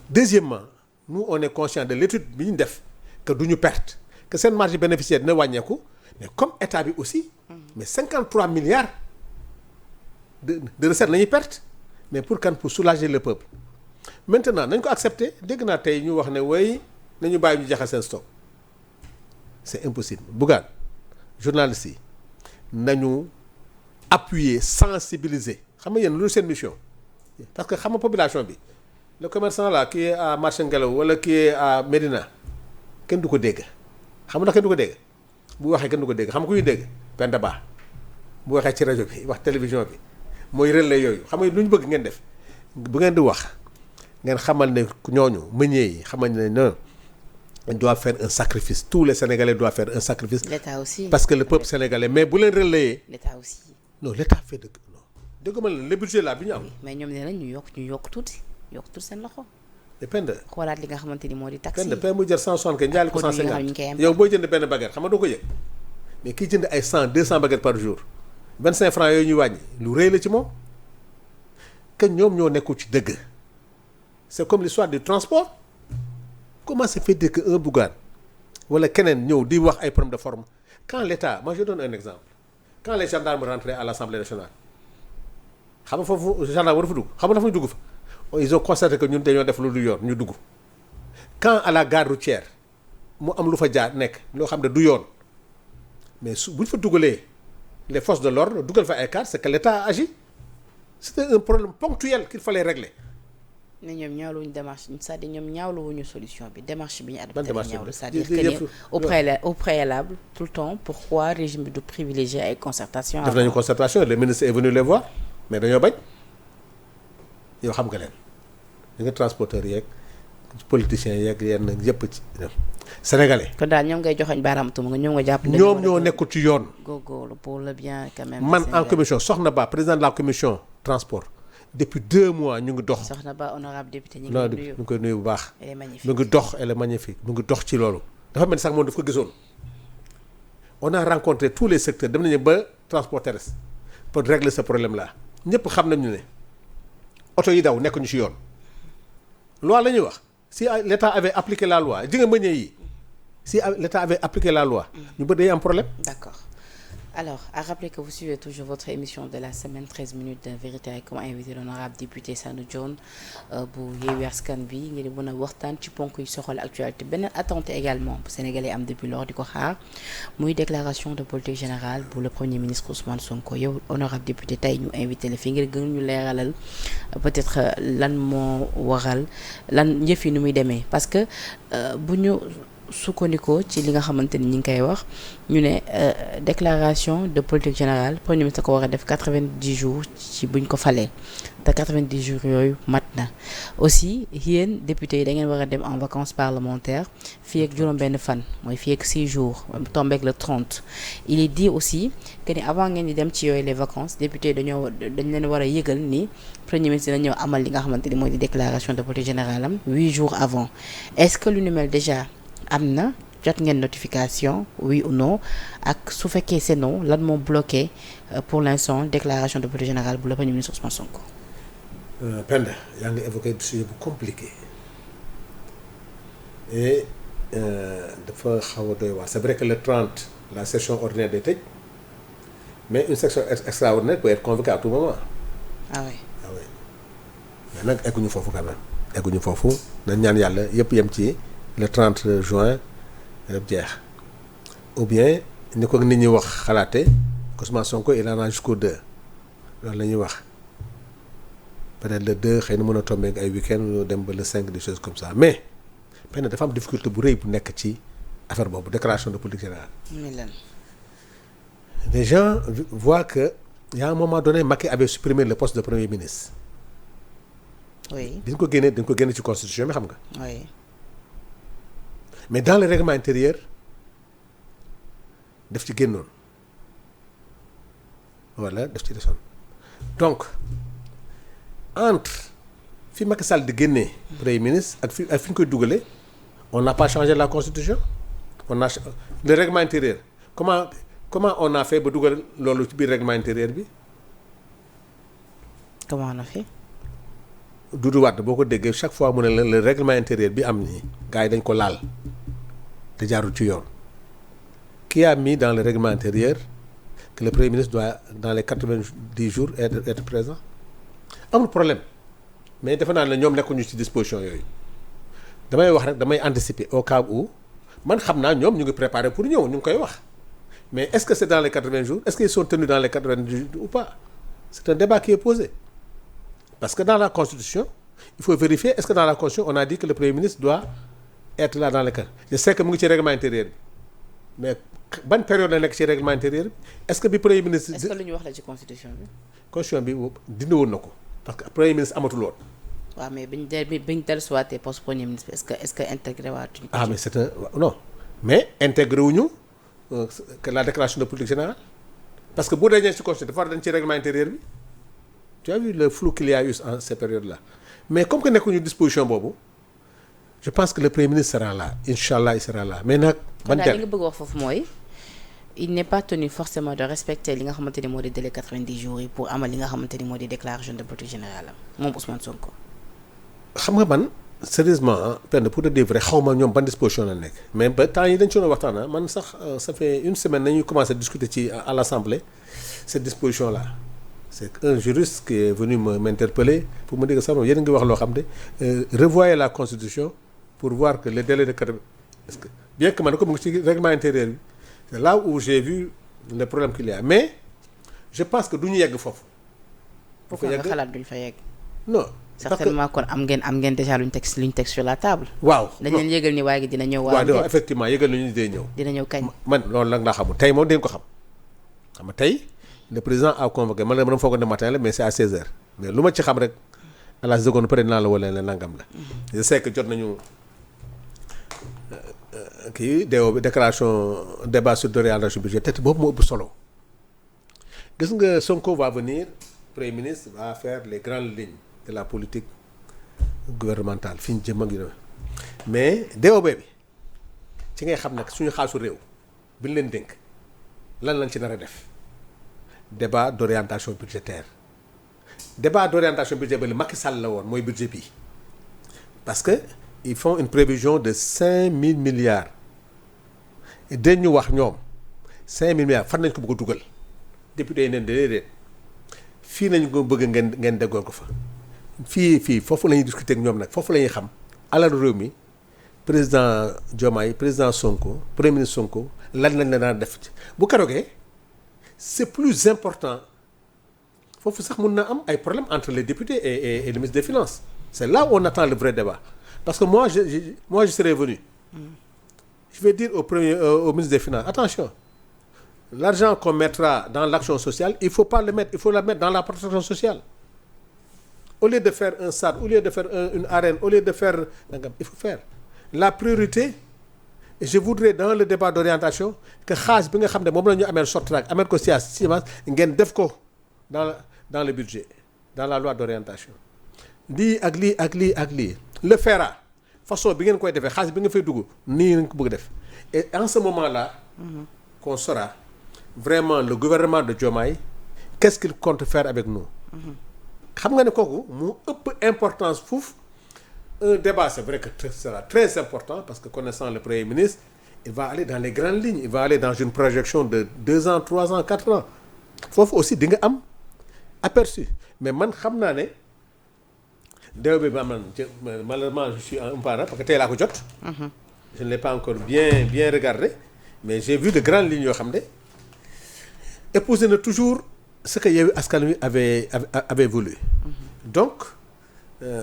Deuxièmement nous on est conscient de l'étude bi ñu def que du ñu perte que seen marge bénéficiaire dina wàññeeku mais comme état bi aussi mais 53 milliards de recettes la ñuy perte mais pour soulager le peuple maintenant nañ ko accepter dégg naa tey ñu wax ne way nañu bàyyi ñu jaxal seen stock c'est impossible. Bougane journalistes yi nañu appuyer sensibiliser xam nga yéen lu seen mission parce que xam nga population bi le commerçant là qui est à marché Ngelaw wala qui est à Médina kenn du ko dégg xam nga kenn du ko dégg bu waxee kenn du ko dégg xam nga ku ñuy dégg Penda Ba bu waxee ci rajo bi wax télévision bi mooy relais yooyu xam nga lu ñu bëgg ngeen def bu ngeen di wax ngeen xamal ne ñooñu meunier yi xamal ne non doit faire un sacrifice tous les Sénégalais doivent faire un sacrifice. L'État aussi parce que le peuple sénégalais mais bu leen relayer. L'État aussi. non l'État fait de non dégg nga le budget là bi ñu am. mais ñoom nee nañ ñu yokk tuuti. yokkutul seen loxo. dépend. xoolaat li nga xamante ni moo di taxi. dépend mu jar 160 kay njaali ko 150 yow booy jënd benn baguette xam nga doo ko yëg mais kiy jënd ay 100 200 baguettes par jour 25 francs yooyu ñuy wàññi lu rëy la ci moom que ñoom ñoo nekkul ci dëgg c'est comme l'histoire du transport comment se fait-il que un Bougane wala keneen ñëw di wax ay problèmes de forme quand l'État moi je donne un exemple quand les gendarmes rentraient à l'Assemblée nationale xam nga foofu gendarme war fa dugg xam nga dafa ñu dugg fa. ils ont constaté que ñun dañoo def lu du yoon ñu dugg quand à la gare routière mu am lu fa jaar nekk loo xam ne du yoon mais su bu ñu fa dugalee les forces de l'ordre dugal fa ay carte c'est que l'État a agi c'était un problème ponctuel qu'il fallait régler. ne ñoom ñaawluwuñu démarche c'est-à-dire ñoom ñaawluwuñu solution bi démarche bi ñu adopté la ñaawlu c'est-à-dire que au préalable tout le temps pourquoi régime bi du privilégier ay concertation. def nañu concertation le ministre est venu les voir mais dañoo bañ. yow xam nga leen li nga transporteur yeeg politiciens yeeg yenn yëpp ci sénégalais. kon daal ñoom ngay joxoñ baaraam tuuma nga ñoom nga jàpp. ñoom ñoo nekkul ci yoon. góorgóorlu pour le bien quand même. man en commission Soxna Ba président de la commission transport depuis 2 mois ñu ngi dox. Soxna Ba honorable député ñu ngi koy nuyu bu baax. elle est magnifique mu ngi dox elle est magnifique mu ngi dox ci loolu. dafa mel ni sax moom daf ko gisoon on a rencontré tous les secteurs dem nañu ba transport terrestre pour régler ce problème là ñëpp xam nañu ne. oto yi daw nekk ñu ci yoon loi la ñuy wax si l'État avait appliqué la loi ji nga meunier yi si l'État avait appliqué la loi ñu bëri day am problème. D'accord. Alors, à rappeler que vous suivez toujours votre émission de la semaine 13 minutes de vérité avec comme invité l'honorable député Sanu Dione bu Yewwi Askan Wi ngir mën a waxtaan ci ponk yu soxal actualité beneen attente également bu Sénégalais am depuis lors di ko xaar muy déclaration de politique générale bu le premier ministre Ousmane Sonko yow honorable député tey ñu invité la fi ngir gën ñu leeralal peut-être lan moo waral lan njëf yi nu muy demee parce que bu ñu sukkandikoo ci li nga xamante ni ñi ngi koy wax ñu ne déclaration de politique générale premier ministre ko war a def 90 jours ci buñ ko falee te 90 jours yooyu mat na aussi yéen député yi da ngeen war a dem en vacances parlementaires fii ak juróom-benn fan mooy fii ak 6 jours tombé ak le 30 il est dit aussi que ni avant ngeen di dem ci yooyu les vacances député dañ leen war a yëgal ni premier ministre dina ñëw amal li nga xamante ni mooy di déclaration de politique générale am 8 jours avant est-ce que lu ni mel déjà am na jot ngeen notification oui ou non ak su fekkee c'est non lan moo bloqué pour l'instant déclaration de politique générale bu le premier ministre Ousmane Sonko. Penda yaa ngi évoqué sujet bu compliqué et dafa xaw a doy waar c'est vrai que le 30 la session ordinaire day tëj mais une session extraordinaire peut être convoquée à tout moment. ah oui ah oui mais nag egguñu foofu quand même egguñu foofu nañ ñaan yàlla yëpp yem ci le 30 juin yëpp jeex ou bien ni ko nit ñi wax xalaate Ousmane Sonko il en a jusqu'au 2 loolu la ñuy wax peut-être le 2 xëy na mën a tombé ay week-end dem ba le 5 des choses comme ça mais peut dafa am difficulté bu rëy bu nekk ci affaire boobu déclaration de politique générale. Les gens voient que y a un moment donné Macky avait supprimé le poste de premier ministre. oui dañ ko génne ci constitution bi xam nga. oui mais dans le règlement intérieur daf ci génnoon voilà daf ci desoon donc entre fi Macky Sall di génnee premier ministre ak fi ñu koy dugalee on n'a pas changé la constitution on a le règlement intérieur comment on a fait ba dugal loolu ci biir règlement intérieur bi. comment on a fait. Doudou Wade boo ko déggee chaque fois mu ne la le règlement intérieur bi am nii gars yi dañ ko laal te jaarul ci yoon. Qui a mis dans le règlement intérieur que le premier ministre doit dans les 90 jours être présent amul problème mais defe naa ne ñoom nekkuñu ci disposition yooyu damay wax rek damay anticiper au cas où man xam naa ñoom ñu ngi préparé pour ñëw ñu ngi koy wax mais est-ce que c'est dans les 80 jours est-ce qu'ils sont tenus dans les 90 jours ou pas c'est un débat qui est posé parce que dans la constitution il faut vérifier est-ce que dans la constitution on a dit que le premier ministre doit être là dans les cas je sais que mu ngi ci règlement intérieur bi mais ban période la nekk ci règlement intérieur bi est-ce que bi premier ministre. est-ce que lu ñu wax la ci constitution bi. constitution bi dindi woon na ko parce que premier ministre amatul woon. waaw mais biñ dellusiwaatee poste premier ministre est-ce que intégré waatuñ ko. ah mais c'est un non mais intégré wuñu que la déclaration de politique générale parce que bu dañee ci constitution dafa war dañ ci règlement intérieur bi tu as vu le flou qu'il y a eu en ces périodes là mais comme que nekkuñu disposition boobu je pense que le premier ministre sera là inch'Allah il sera là mais nag. ban li nga bëgg wax foofu mooy. il n'est pas tenu forcément de respecter li nga xamante ni moo di délai 90 jours yi pour amal li nga xamante ni moo di déclaration de politique générale moom Ousmane Sonko. xam nga man sérieusement peine pour te dire vrai xaw ma ñoom ban disposition la nekk mais ba temps yi dañ ci doon waxtaan man sax ça fait une semaine nañuy commencé discuter ci à l'Assemblée cette disposition là c'est un juriste qui est venu m'interpeller pour me dire que sax moom yéen a ngi wax loo xam ne revoyez la constitution pour voir que le délai de 80 est-ce que bien que man ko mu ngi ci règlement intérieur bi c'est là où j'ai vu le problème qu'il y a mais je pense que du ñu yegg foofu. pourquoi nga xalaat duñ fa yegg. non certainement kon am ngeen déjà luñ teg sur la table. waaw dañ leen yëgal ni waaye gi dina ñëw. waaw effectivement yëgal nañu day ñëw. dina ñëw kañ. man loolu nag laa xamul tey moom dañ ko xam nga tey le président a convoqué man la ma foog ne matin la mais c'est à 16h mais lu ma ci xam rek à la seconde peut-être naa la wala nangam la. je sais que jot nañu kii DO bi déclaration débat sur l'orientation budgétaire te boobu moo ëpp solo gis nga Sonko va venir premier ministre va faire les grandes lignes de la politique gouvernementale fi ñu jëm ak yu mais DOB bi ci ngay xam nag suñu xaalisu réew bi ñu leen dénk lan lañ ci nar a def débat d'orientation budgétaire débat d'orientation budgétaire bi Macky Sall la woon mooy budget bi parce que ils font une prévision de 5 000 milliards et dañ ñu wax ñoom 5 000 milliards fan nañ ko bëgg a dugal député yi neen déedéet fii nañ ko bëgg ngeen déggoon ko fa fii foofu la ñuy discuter ak ñoom nag foofu la ñuy xam alalu réew mi président Diomaye président Sonko premier ministre Sonko lan lañ la daan def ci bu keroogee c'est plus important foofu sax mun na am ay problèmes entre les députés et le ministre des Finances c'est là où on attend le vrai débat parce que moi je serais venu je vais dire au ministre des Finances attention l'argent qu'on mettra dans l'action sociale il faut pas le mettre il faut la mettre dans la protection sociale au lieu de faire un stade au lieu de faire une arène au lieu de faire il faut faire la priorité et je voudrais dans le débat d'orientation que xaalis bi nga xam ne moom la ñu amee Sotrac amee ko SIAS ngeen def ko dans le budget dans la loi d'orientation lii ak lii le FERA façon bi ngeen koy defee xaalis bi nga fay dugg nii ngeen ko bëgg def et en ce moment là qu'on saura vraiment le gouvernement de Diomaye qu'est-ce qu'il compte faire avec nous xam nga ne kooku mu ëpp importance foofu un débat c'est vrai que ce sera très important parce que connaissant le Premier ministre il va aller dans les grandes lignes il va aller dans une projection de 2 ans 3 ans 4 ans foofu aussi di nga am aperçu mais man xam naa ne déw bi ma man malheureusement je suis un parent parce que tey laa ko jot je ne l'ai pas encore bien regardé mais j'ai vu de grandes lignes yoo xam ne épouser na toujours ce que Yewwi Askan Wi avait voulu donc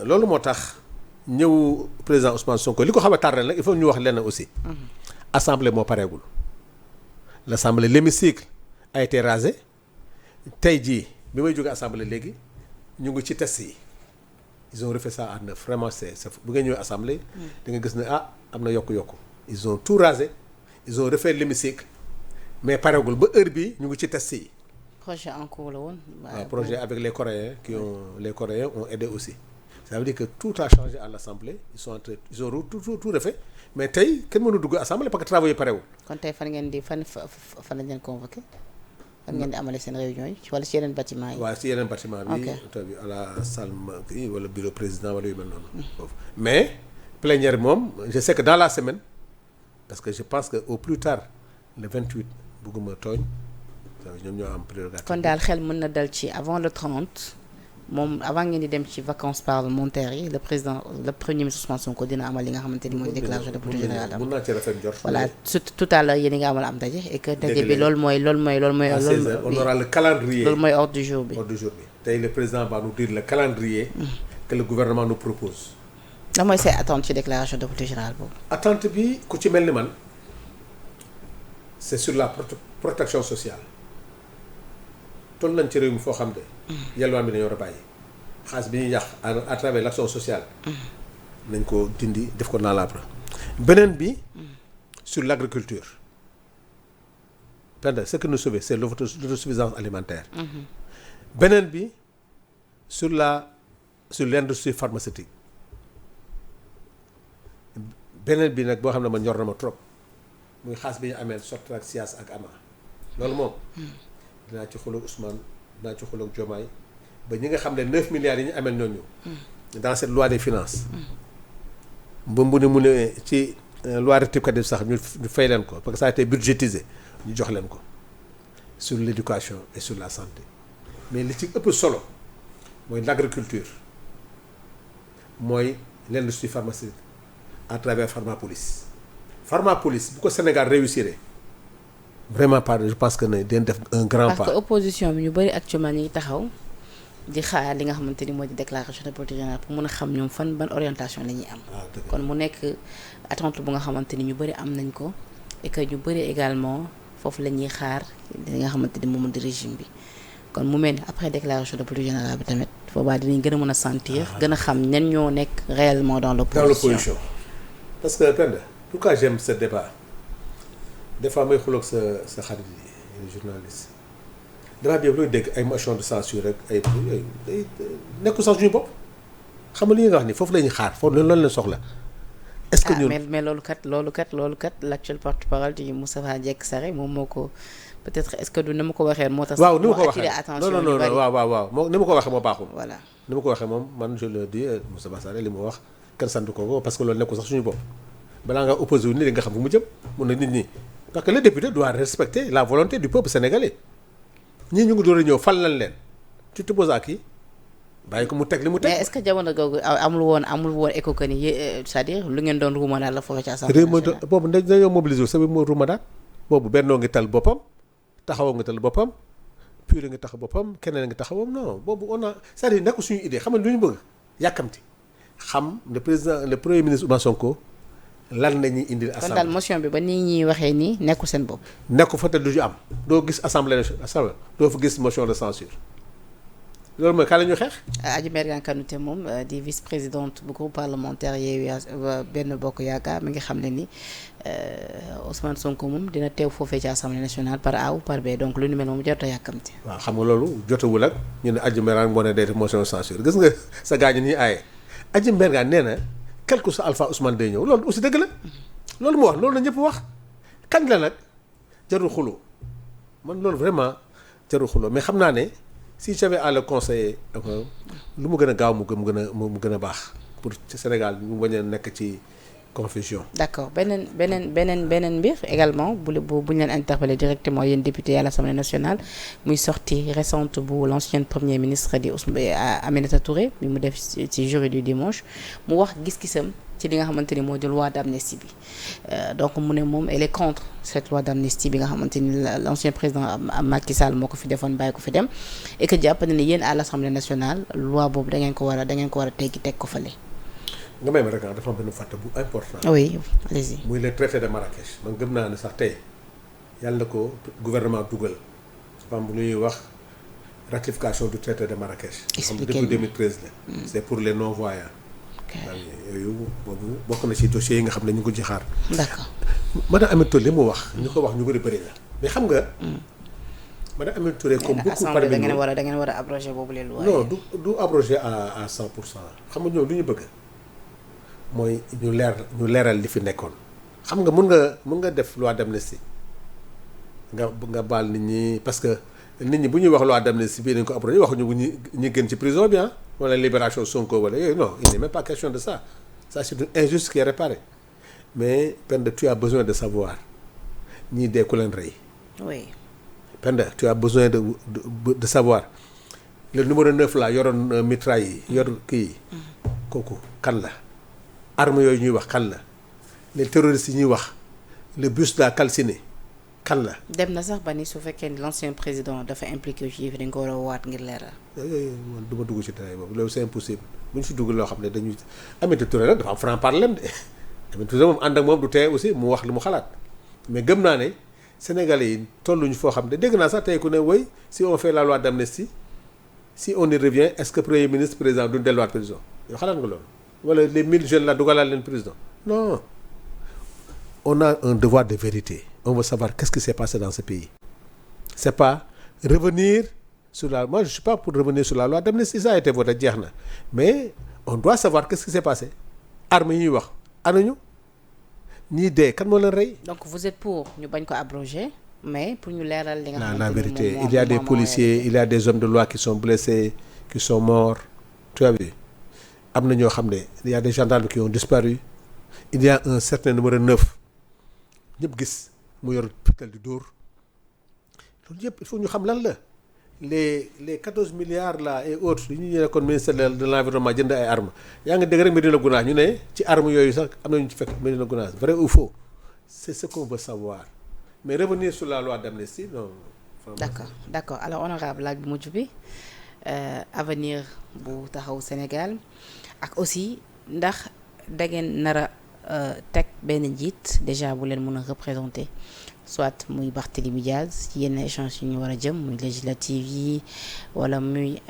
loolu moo tax ñëw président Ousmane Sonko li ko xaw a tardé nag il faut ñu wax lenn aussi assemblée moo pareegul l'assemblée l'hémicycle a été rasé tey jii bi may jóge assemblée léegi ñu ngi ci test yi ils ont refait ça à neuf vraiment c'est bu nga ñëwee assemblée da nga gis ne am na yokku-yokku ils ont tout rasé ils ont refait l'hémicycle mais pareegul ba heure bi ñu ngi ci test yi projet en cours la woon. waaw projet avec les Coréens les Coréens ont aidé aussi ça veut dire que tout a changé à l'assemblée ils ont tout refait mais tey kenn mënu dugg assemblée parce que travaux yi parewul. kon tey fan ngeen di fan lañ leen convoqué fan ngeen di amale seen réunion yi wala ci yeneen bâtiment yi. waaw ci yeneen bâtiment bi. ok à la salle kii wala bureau président wala yu mel noonu. foofu mais plénière moom je sais que dans la semaine parce que je pense que au plus tard le 28 bëgguma tooñ ñoom ñoo am prérogative. kon daal xel mën na dal ci avant le 30 moom avant ngeen di dem ci vacances parlementaires yi le premier ministre Ousmane Sonko dina amal li nga xamante ni mooy déclaration de politique générale am. mën naa ci rafet njort. voilà tout à l'heure yéen a ngi amal am daje et que daje bi loolu mooy. à 16h on aura le calendrier. loolu mooy ordre du jour bi. tey le président va nous dire le calendrier. que le gouvernement nous propose. lan mooy say attente ci déclaration de politique générale boobu. attente bi ku ci mel ni man c'est sur la protection sociale. toll nañ ci réew mi foo xam ne. yalwaan bi dañoo war a bàyyi xaalis bi ñuy yàq à travers l'action sociale. nañ ko dindi def ko dans l'arbre. beneen bi sur l'agriculture. ce qui nous sauve c'est l'autosuffisance alimentaire. beneen bi sur l'industrie pharmaceutique. beneen bi nag boo xam ne man ñor na ma trop muy xaalis bi ñu amee Sotrac SIAS ak AMA loolu moom. dinaa ci xuloog Ousmane dinaa ci xuloog Diomaye ba ñi nga xam ne 9 milliards yi ñu amel ñooñu dans cette loi des finances ba mu ne ci loi rectificative sax ñu fay leen ko parce que ça a été budgétisé ñu jox leen ko sur l'éducation et sur la santé mais li ci ëpp solo mooy l'agriculture mooy l'industrie pharmaceutique à travers Pharmapolis bu ko Sénégal réussir vraiment pas je pense que ne dañ def un grand pas. parce que opposition bi ñu bëri actuellement ñu ngi taxaw di xaar li nga xamante ni moo di déclaration de politique générale pour mën a xam ñoom fan ban orientation la ñuy am. kon mu nekk attente bu nga xamante ni ñu bëri am nañ ko et que ñu bëri également foofu la ñuy xaar li nga xamante ni moom di régime bi kon mu mel ni après déclaration de politique générale bi tamit boobaa dinañ gën a mën a sentir. gën a xam ñan ñoo nekk réellement dans l'opposition. parce que Penda pourquoi j'aime ce débat. des fois may xuloog sa xarit yi journaliste damaa bi looy dégg ay motion de censure rek ay nekkul sax suñu bopp xam nga li nga wax ni foofu la ñuy xaar foofu loolu la soxla. est-ce que ñun mais loolu kat l'actuel porte-parole du Moustapha Diek Sarré moom moo ko peut-être est-ce que du ni ma ko waxee moo tax. waaw ni ma ko waxee attention non waaw moo ni ma ko waxee moo baaxul. voilà ni ma ko waxee moom man je le dis Moustapha Sarré li mu wax kenn sant ko parce que loolu nekkul sax suñu bopp balaa nga opposé wu ni nga xam fu mu jëm mun na nit ñi. parce que le député doit respecter la volonté du peuple sénégalais ñii ñu ngi door a ñëw fal nañ leen tu te poses à qui bàyyi ko mu teg li mu teg. mais est-ce que jamono googu amul woon écho que ni c'est-à-dire lu ngeen doon ruuma daal la foofu ci assemblée nationale. boobu dañoo mobiliser wu sa bi moo ruuma daal boobu bennoo ngi tal boppam taxawoo ngi tal boppam pur ngi tax boppam keneen ngi taxawam non boobu on a c'est-à-dire nekk suñu idée xam nga lu ñu bëgg yàkkamti xam le premier ministre Ousmane Sonko. lan la ñuy indil assemblée kon daal motion bi ba nii ñuy waxee nii nekkul seen bopp. nekku fa te du ñu am doo gis assemblée doo fa gis motion de censure loolu mooy kaa la ñuy xeex. Adji Mergane Kanouté moom di vice-présidente bu groupe parlementaire Yewwi Benno Bokk Yaakaar mi ngi xam ne ni Ousmane Sonko moom dina teew foofee ci assemblée nationale par A ou par B donc lu ni mel moom jot a yàkkamti. waaw xam nga loolu jotawul ak ñu ne Adji Mergane moo ne day def motion de censure gis nga sa gaañu ñuy aaye Adji Mergane nee na quel que soit Alpha Ousmane day ñëw loolu aussi dëgg la loolu mu wax loolu la ñëpp wax kañ la nag jarul xuloo man loolu vraiment jarul xuloo mais xam naa ne si j'avais à le conseiller lu mu gën a gaaw mu gën a baax pour ci Sénégal ñu bañ a nekk ci confusion. d'accord beneen mbir également bu ñu leen interpellé directement yéen député à l'Assemblée nationale muy sortie récente bu l'ancienne premier ministre di Aminata Touré bi mu def ci jury du dimanche mu wax gis-gisam ci li nga xamante ni moo di loi d'amnistie bi donc mu ne moom elle est contre cette loi d'amnistie bi nga xamante ni l'ancien président Macky Sall moo ko fi defoon bàyyi ko fi dem et que jàpp na ne yéen à l'Assemblée nationale loi boobu da ngeen ko war a teggi teg ko fële. nga may ma rek dafa am benn fàtte bu important. oui allez-y. muy le traité de Marrakech man gëm naa ne sax tey yàlla na ko gouvernement dugal dafa am lu ñuy wax ratification du traité de Marrakech. expliquez depuis 2013 la. c'est pour les non-voyants. yooyu boobu bokk na ci dossiers yi nga xam ne ñu ngi ko ci xaar. d'accord madame Aminata Touré li mu wax ñu ko wax ñu bëri na mais xam nga. madame Aminata Touré comme beaucoup parmi da ngeen war a abroger boobu les lois. non du abroger à 100% xam nga ñoom lu ñu bëgg. mooy ñu leeral li fi nekkoon xam nga mun nga def loi d'amnistie nga baal nit ñi parce que nit ñi bu ñuy wax loi d'amnistie bii dañ ko approché waxuñu ñi gën ci prison bi wala libération Sonko wala yooyu non il n'est même pas question de ça c'est une injustice qui est réparée mais Penda tu as besoin de savoir ñii dee ku leen rey. oui Penda tu as besoin de savoir le numéro 9 là yoroon mitraille yi yor kii kooku kan la. armes yooyu ñuy wax kan la les terroristes yi ñuy wax le bus la calciné kan la. dem na sax ba ni su fekkee ni l'ancien président dafa impliqué ci dañ ko war a waat ngir leeral. yooyu man du ma dugg ci détail boobu loolu c'est impossible bu ñu si dugg loo xam ne dañuy Aminata Touré nag dafa am franc-parler de Aminata Touré moom ànd ak moom du tee aussi mu wax lu mu xalaat mais gëm naa ne Sénégalais yi tolluñu foo xam ne dégg naa sax tey ku ne woy si on fait la loi d'amnistie si on y revient est-ce que premier ministre président duñ delluwaat prison yow xalaat nga loolu. wala les 1000 jeunes là dugalaat leen prison non on a un devoir de vérité on veut savoir qu'est-ce qui s'est passé dans ce pays c'est pas revenir sur moi je suis pas pour revenir sur la loi d'amnistie ça a été voté jeex na mais on doit savoir qu'est-ce qui s'est passé armes yi ñuy wax anañu ñii dee kan moo leen rey. donc vous êtes pour ñu bañ ko abroger mais pour ñu leeral li nga xamante la vérité il y a des policiers il y a des hommes de loi qui sont blessés qui sont morts tu as vu am na ñoo xam ne il y a des gendarmes qui ont disparu il y a un certain numéro 9 ñëpp gis mu yor pistolet di dóor loolu yëpp il faut ñu xam lan la les 14 milliards là et autres yi ñu nekkoon ministère de l'environnement jënd ay armes yaa ngi dégg rek Médina Gounass ñu ne ci armes yooyu sax am na ñu ci fekk Médina Gounass vrai ou faux c'est ce qu'on veut savoir mais revenir sur la loi d'amnistie non. d'accord alors honorable laaj bu mujj bi avenir bu taxaw Sénégal ak aussi ndax da ngeen nar a teg benn njiit déjà bu leen mën a représenter soit muy Barthélémy Diaz ci yenn échange yi ñu war a jëm muy législative yi wala muy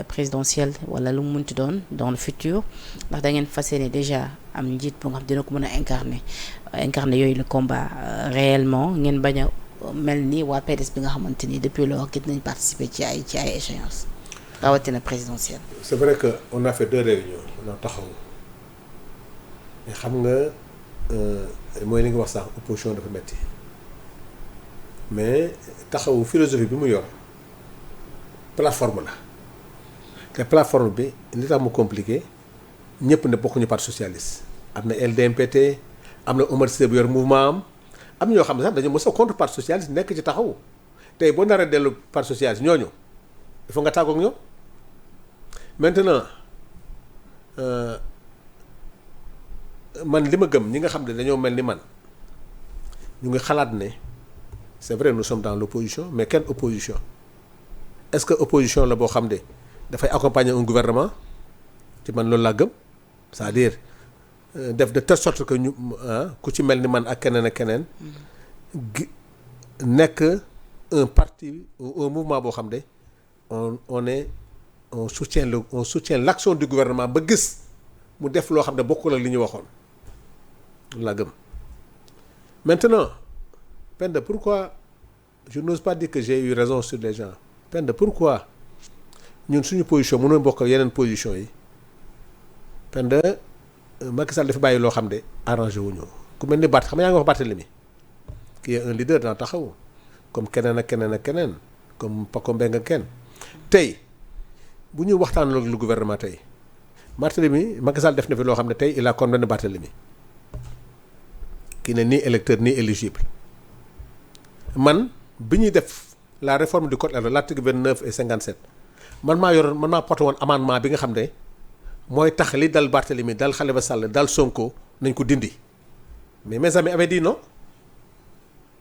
présidentielle wala lu mu munti doon dans le futur ndax da ngeen fas yéene déjà am njiit bu nga xam dina ko mën a incarner yooyu le combat réellement ngeen bañ a mel ni waa PDS bi nga xamante ni depuis lors gis nañ participer ci ay échéances rawatina présidentielle. c'est vrai que on a fait 2 réunions on a taxaw mais xam nga mooy li nga wax sax opposition dafa metti mais taxawu philosophie bi mu yor plateforme la te plateforme bi li tax mu compliqué ñëpp ne bokkuñu parti socialiste am na LDMPT am na Omar Cissé bu yor mouvement am ñoo xam ne sax dañu mos a contre parti socialiste nekk ci taxawu tey boo naree dellu parti socialiste ñooñu il faut nga tàggoog ñoom maintenant man li ma gëm ñi nga xam ne dañoo mel ni man ñu ngi xalaat ne c'est vrai nous sommes dans l'opposition mais quelle opposition est-ce que opposition la boo xam ne dafay accompagner un gouvernement ci man loolu laa gëm c'est-à-dire def de telle sorte que ñu ku ci mel ni man ak keneen nekk un parti un mouvement boo xam ne on soutient l'action du gouvernement ba gis mu def loo xam ne bokkul ak li ñu waxoon loolu laa gëm maintenant Penda pourquoi je n'ose pas dire que j'ai eu raison sur les gens Penda pourquoi ñun suñu position mënoo bokk ak yeneen position yi Penda Macky Sall dafa bàyyi loo xam ne arrangé wuñu ku mel ni Bart xam nga yaa ngi wax Barthélémy qui est un leader dans Taxawu comme keneen ak keneen ak keneen comme Paco Mbengue kenn tey bu ñuy waxtaan ak le gouvernement tey Barthélémy Macky Sall def na fi loo xam ne tey il a condamné Barthélémy qui n'est ni électeur ni éligible man bi ñuy def la réforme du code électoral l'article 29 et 57 man maa porté woon amendement bi nga xam ne mooy tax li dal Barthélémy dal Khalifa Sall dal Sonko nañ ko dindi mais mes amis avaient dit non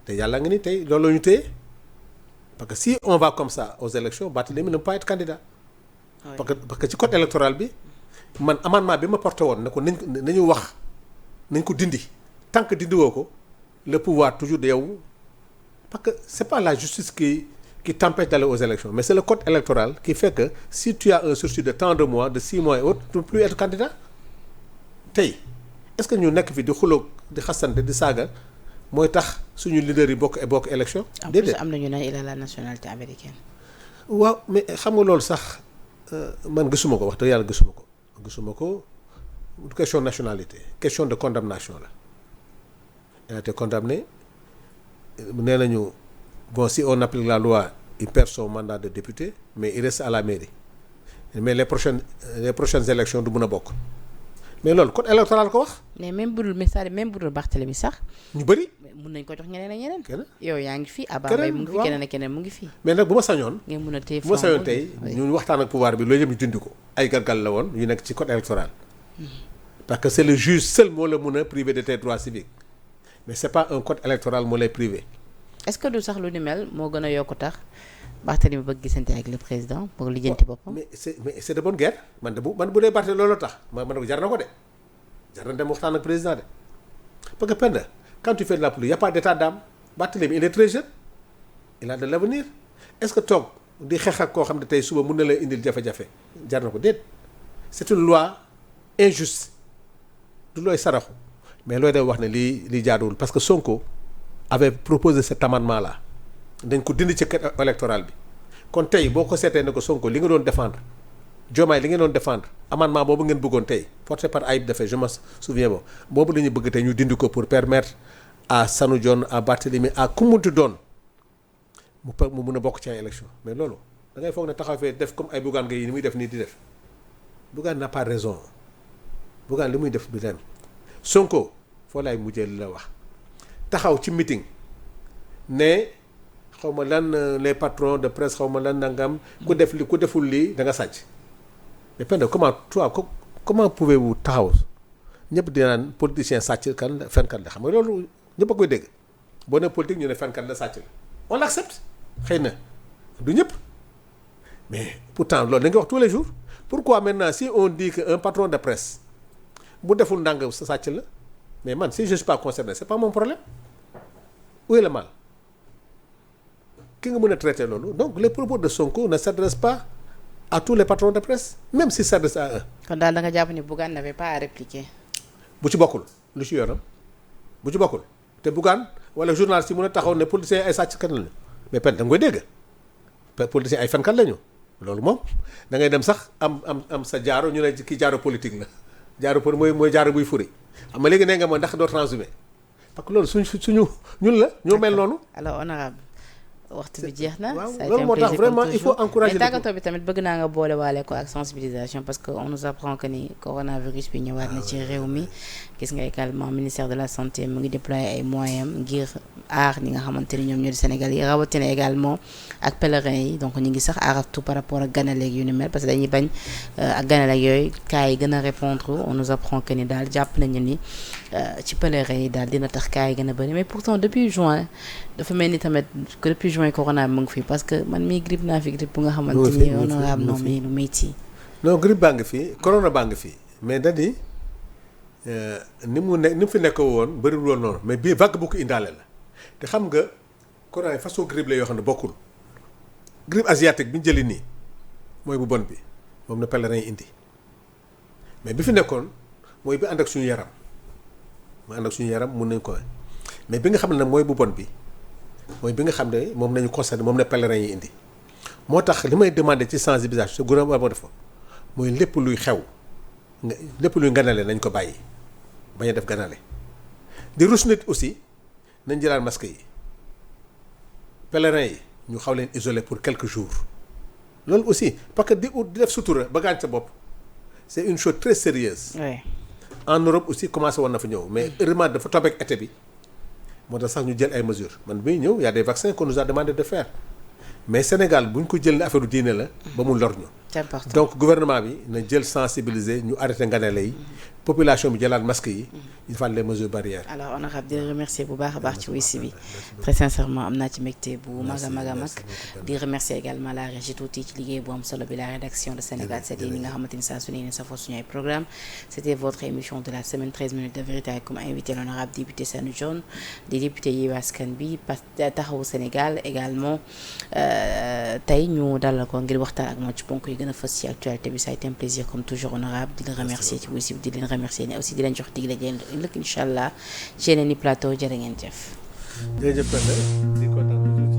te yàlla nga ni tey loolu la ñu téye parce que si on va comme ça aux élections Barthélémy ne peut pas être candidat. Oui. parce que ci code électoral bi man amendement bi ma porté woon ne ko nañu wax nañ ko dindi tant que dindiwoo ko le pouvoir toujours de yow parce que c'est pas la justice qui t'empêche d'aller aux élections mais c'est le code électoral qui fait que si tu as un sursis de tant de mois de 6 mois et autres tu ne peux plus être candidat tey est-ce que ñu nekk fi di xuloo di xasante di saaga mooy tax suñu leader yi bokk élection. déedéet am na ñu ne il a la nationalité américaine. waaw mais xam nga loolu sax man gisuma ko wax dëgg yàlla gisuma ko question nationalité question de condamnation la il a été condamné nee nañu bon si on applique la loi il perd son mandat de député mais il reste à la mairie mais les prochaines élections du mën a bokk mais loolu code électoral ko wax. mais même bu dul Barthélémy sax. ñu bëri. mun nañ ko jox ñeneen ak ñeneen. kenn yow yaa ngi fi Abba Mbaye mu ngi fi keneen ak keneen mu ngi fi. mais nag bu ma sañoon. ngeen mun a téye bu ma sañoon tey ñu waxtaan ak pouvoir bi loolu yëpp ñu dindi ko. ay gargal la woon yu nekk ci code électoral. parce que c'est le juge seul moo la mun a privé de tes droits civiques mais c'est pas un code électoral moo lay privé. est-ce que du sax lu ni mel moo gën a yokk tax Barthélémy bëgg gisante ak le président pour lijjanti boppam. mais c'est de bonne guerre man bu dee Barthélémy loolu tax man jar na ko de jar na dem waxtaan ak président de parce que Penda quand tu fais de la politique y a pas d'état d'âme Barthélémy il est très jeune il a de l'avenir est-ce que toog di xeex ak koo xam ne tey suba mun na la indil jafe-jafe jar na ko déet c'est une loi injuste du looy saraxu mais looy day wax ne lii jaaduwul parce que Sonko avait proposé cet amendement là dañ ko dindi ci code électoral bi kon tey boo ko seetee ne ko Sonko li nga doon défendre Diomaye li ngeen doon défendre amendement boobu ngeen bëggoon tey porté par Ayib Daffé je me souviens boobu la ñu bëgg tey ñu dindi ko pour permettre à Sanu Dione à Barthélémy à ku munti doon mu mun a bokk ci ay élection mais loolu da ngay foog ne taxaw fee def comme ay Bougane Gueye yi ni muy def nii di def Bougane n'a pas raison Bougane li muy def du dem Sonko foo laay mujjee li la wax taxaw ci meeting ne xaw ma lan les patrons de presse xaw ma lan nangam ku deful lii da nga sàcc mais Penda comment pouvez-vous taxaw ñëpp di naan politicien sàcc kan la fenkat la xam nga loolu ñëpp a koy dégg boo ne politique ñu ne fenkat la sàcc la on l'accepte xëy na du ñëpp mais pourtant loolu da nga wax tous les jours pourquoi maintenant si on dit que un patron de presse bu deful ndànk sa sàcc la mais man si je suis pas concerné c'est pas mon problème où est le mal ki nga mën a traiter loolu donc les propos de Sonko ne s'adressent pas à tous les patrons de presse même s'ils s'adressent à eux. kon daal da nga jàpp ni Bougane n'avait pas à répliquer. bu ci bokkul lu ci yoonam bu ci bokkul te Bougane wala journaliste yi mën a taxaw ne politiciens ay sàcc kan lañu mais pen da nga koy dégg politiciens ay fenkat lañu loolu moom da ngay dem sax am sa jaaro ñu ne kii jaaro politique la jaaro pour mooy jaaro buy furi xam nga léegi nee nga ma ndax doo transhumé parce que loolu suñu ñun la ñoo mel noonu. alors honorable waxtu bi jeex na. waaw loolu moo tax vraiment il faut encourager. mais tàggatoo bi tamit bëgg naa nga boole waale ko ak sensibilisation parce que on nous apprend que ni coronavirus bi ñëwaat na ci réew mi. gis nga également ministère de la santé mu ngi déployer ay moyens ngir aar ñi nga xamante ni ñoom ñoo di Sénégal yi rawatina également ak pèlerins yi donc ñu ngi sax aaratu par rapport ak ganaleeg yu ni mel parce que dañuy bañ ak ganaleeg yooyu cas yi gën a répondre on nous apprend que ni daal jàpp nañu ni ci pèlerins yi daal dina tax cas yi gën a bëri mais pourtant depuis juin dafa mel ni tamit que depuis juin corona bi mu ngi fi parce que man mii grippe naa fi grippe bu nga xamante ni honorable non mais lu métti. non grippe baa ngi fi corona baa ngi fi mais dadi ni mu fi nekk woon bëriwul woon noonu mais bii vague bu ko indaale la te xam nga corona façon grippe la yoo xam ne bokkul grippe asiatique bi ñu jëli nii mooy bu bon bi moom na pèlerin yi indi mais bi fi nekkoon mooy bi ànd ak suñu yaram mun nañ ko mais bi nga xam ne nag mooy bu bon bi mooy bi nga xam ne moom nañu constaté moom na pèlerin yi indi moo tax li may demandé ci sensibilisation te gouvernement moo def mooy lépp luy xew lépp luy ganale nañ ko bàyyi bañ a def ganale di rus nit aussi nañ jëlaat masque yi pèlerins yi ñu xaw leen isolé pour quelques jours loolu aussi parce que di def sutura ba gaañ sa bopp c'est une chose très sérieuse. oui. En Europe aussi commencé woon na fa ñëw mais heureusement dafa tombé ak été bi moo tax sax ñu jël ay mesures man bi ñëw y a des vaccins qu'on nous a demandé de faire mais Sénégal bu ñu ko jël ne affaire diine la ba mu lor ñu. c'est important. Donc gouvernement bi na jël sensibiliser ñu arrêté nganale yi population bi jëlaat masque yi il faut les mesures barrières. alors honorable di remercier bu baax a baax ci wisi bi très sincèrement am naa ci mbégte bu mag a mag a mag di remercier également la régie tuuti ci liggéey bu am solo bi la rédaction de Sénégal 7 yi nga xamante ni saa su ne safoo suñu ay programme c'était votre émission de la semaine 13 minutes de vérité avec comme invité l'honorable député Sanu Dione di député Yewwi Askan Wi taxawu Sénégal également tey ñu dalal ko ngir waxtaan ak moom ci ponk yi gën a fës ci actualité bi ça a été un plaisir comme toujours honorable di la remercier ci wisi bi di leen remercier ne aussi di leen jox dig la ëllëg incha allah ci yeneen i plateau jërë ngeen jëf. jërëjëf di kontaan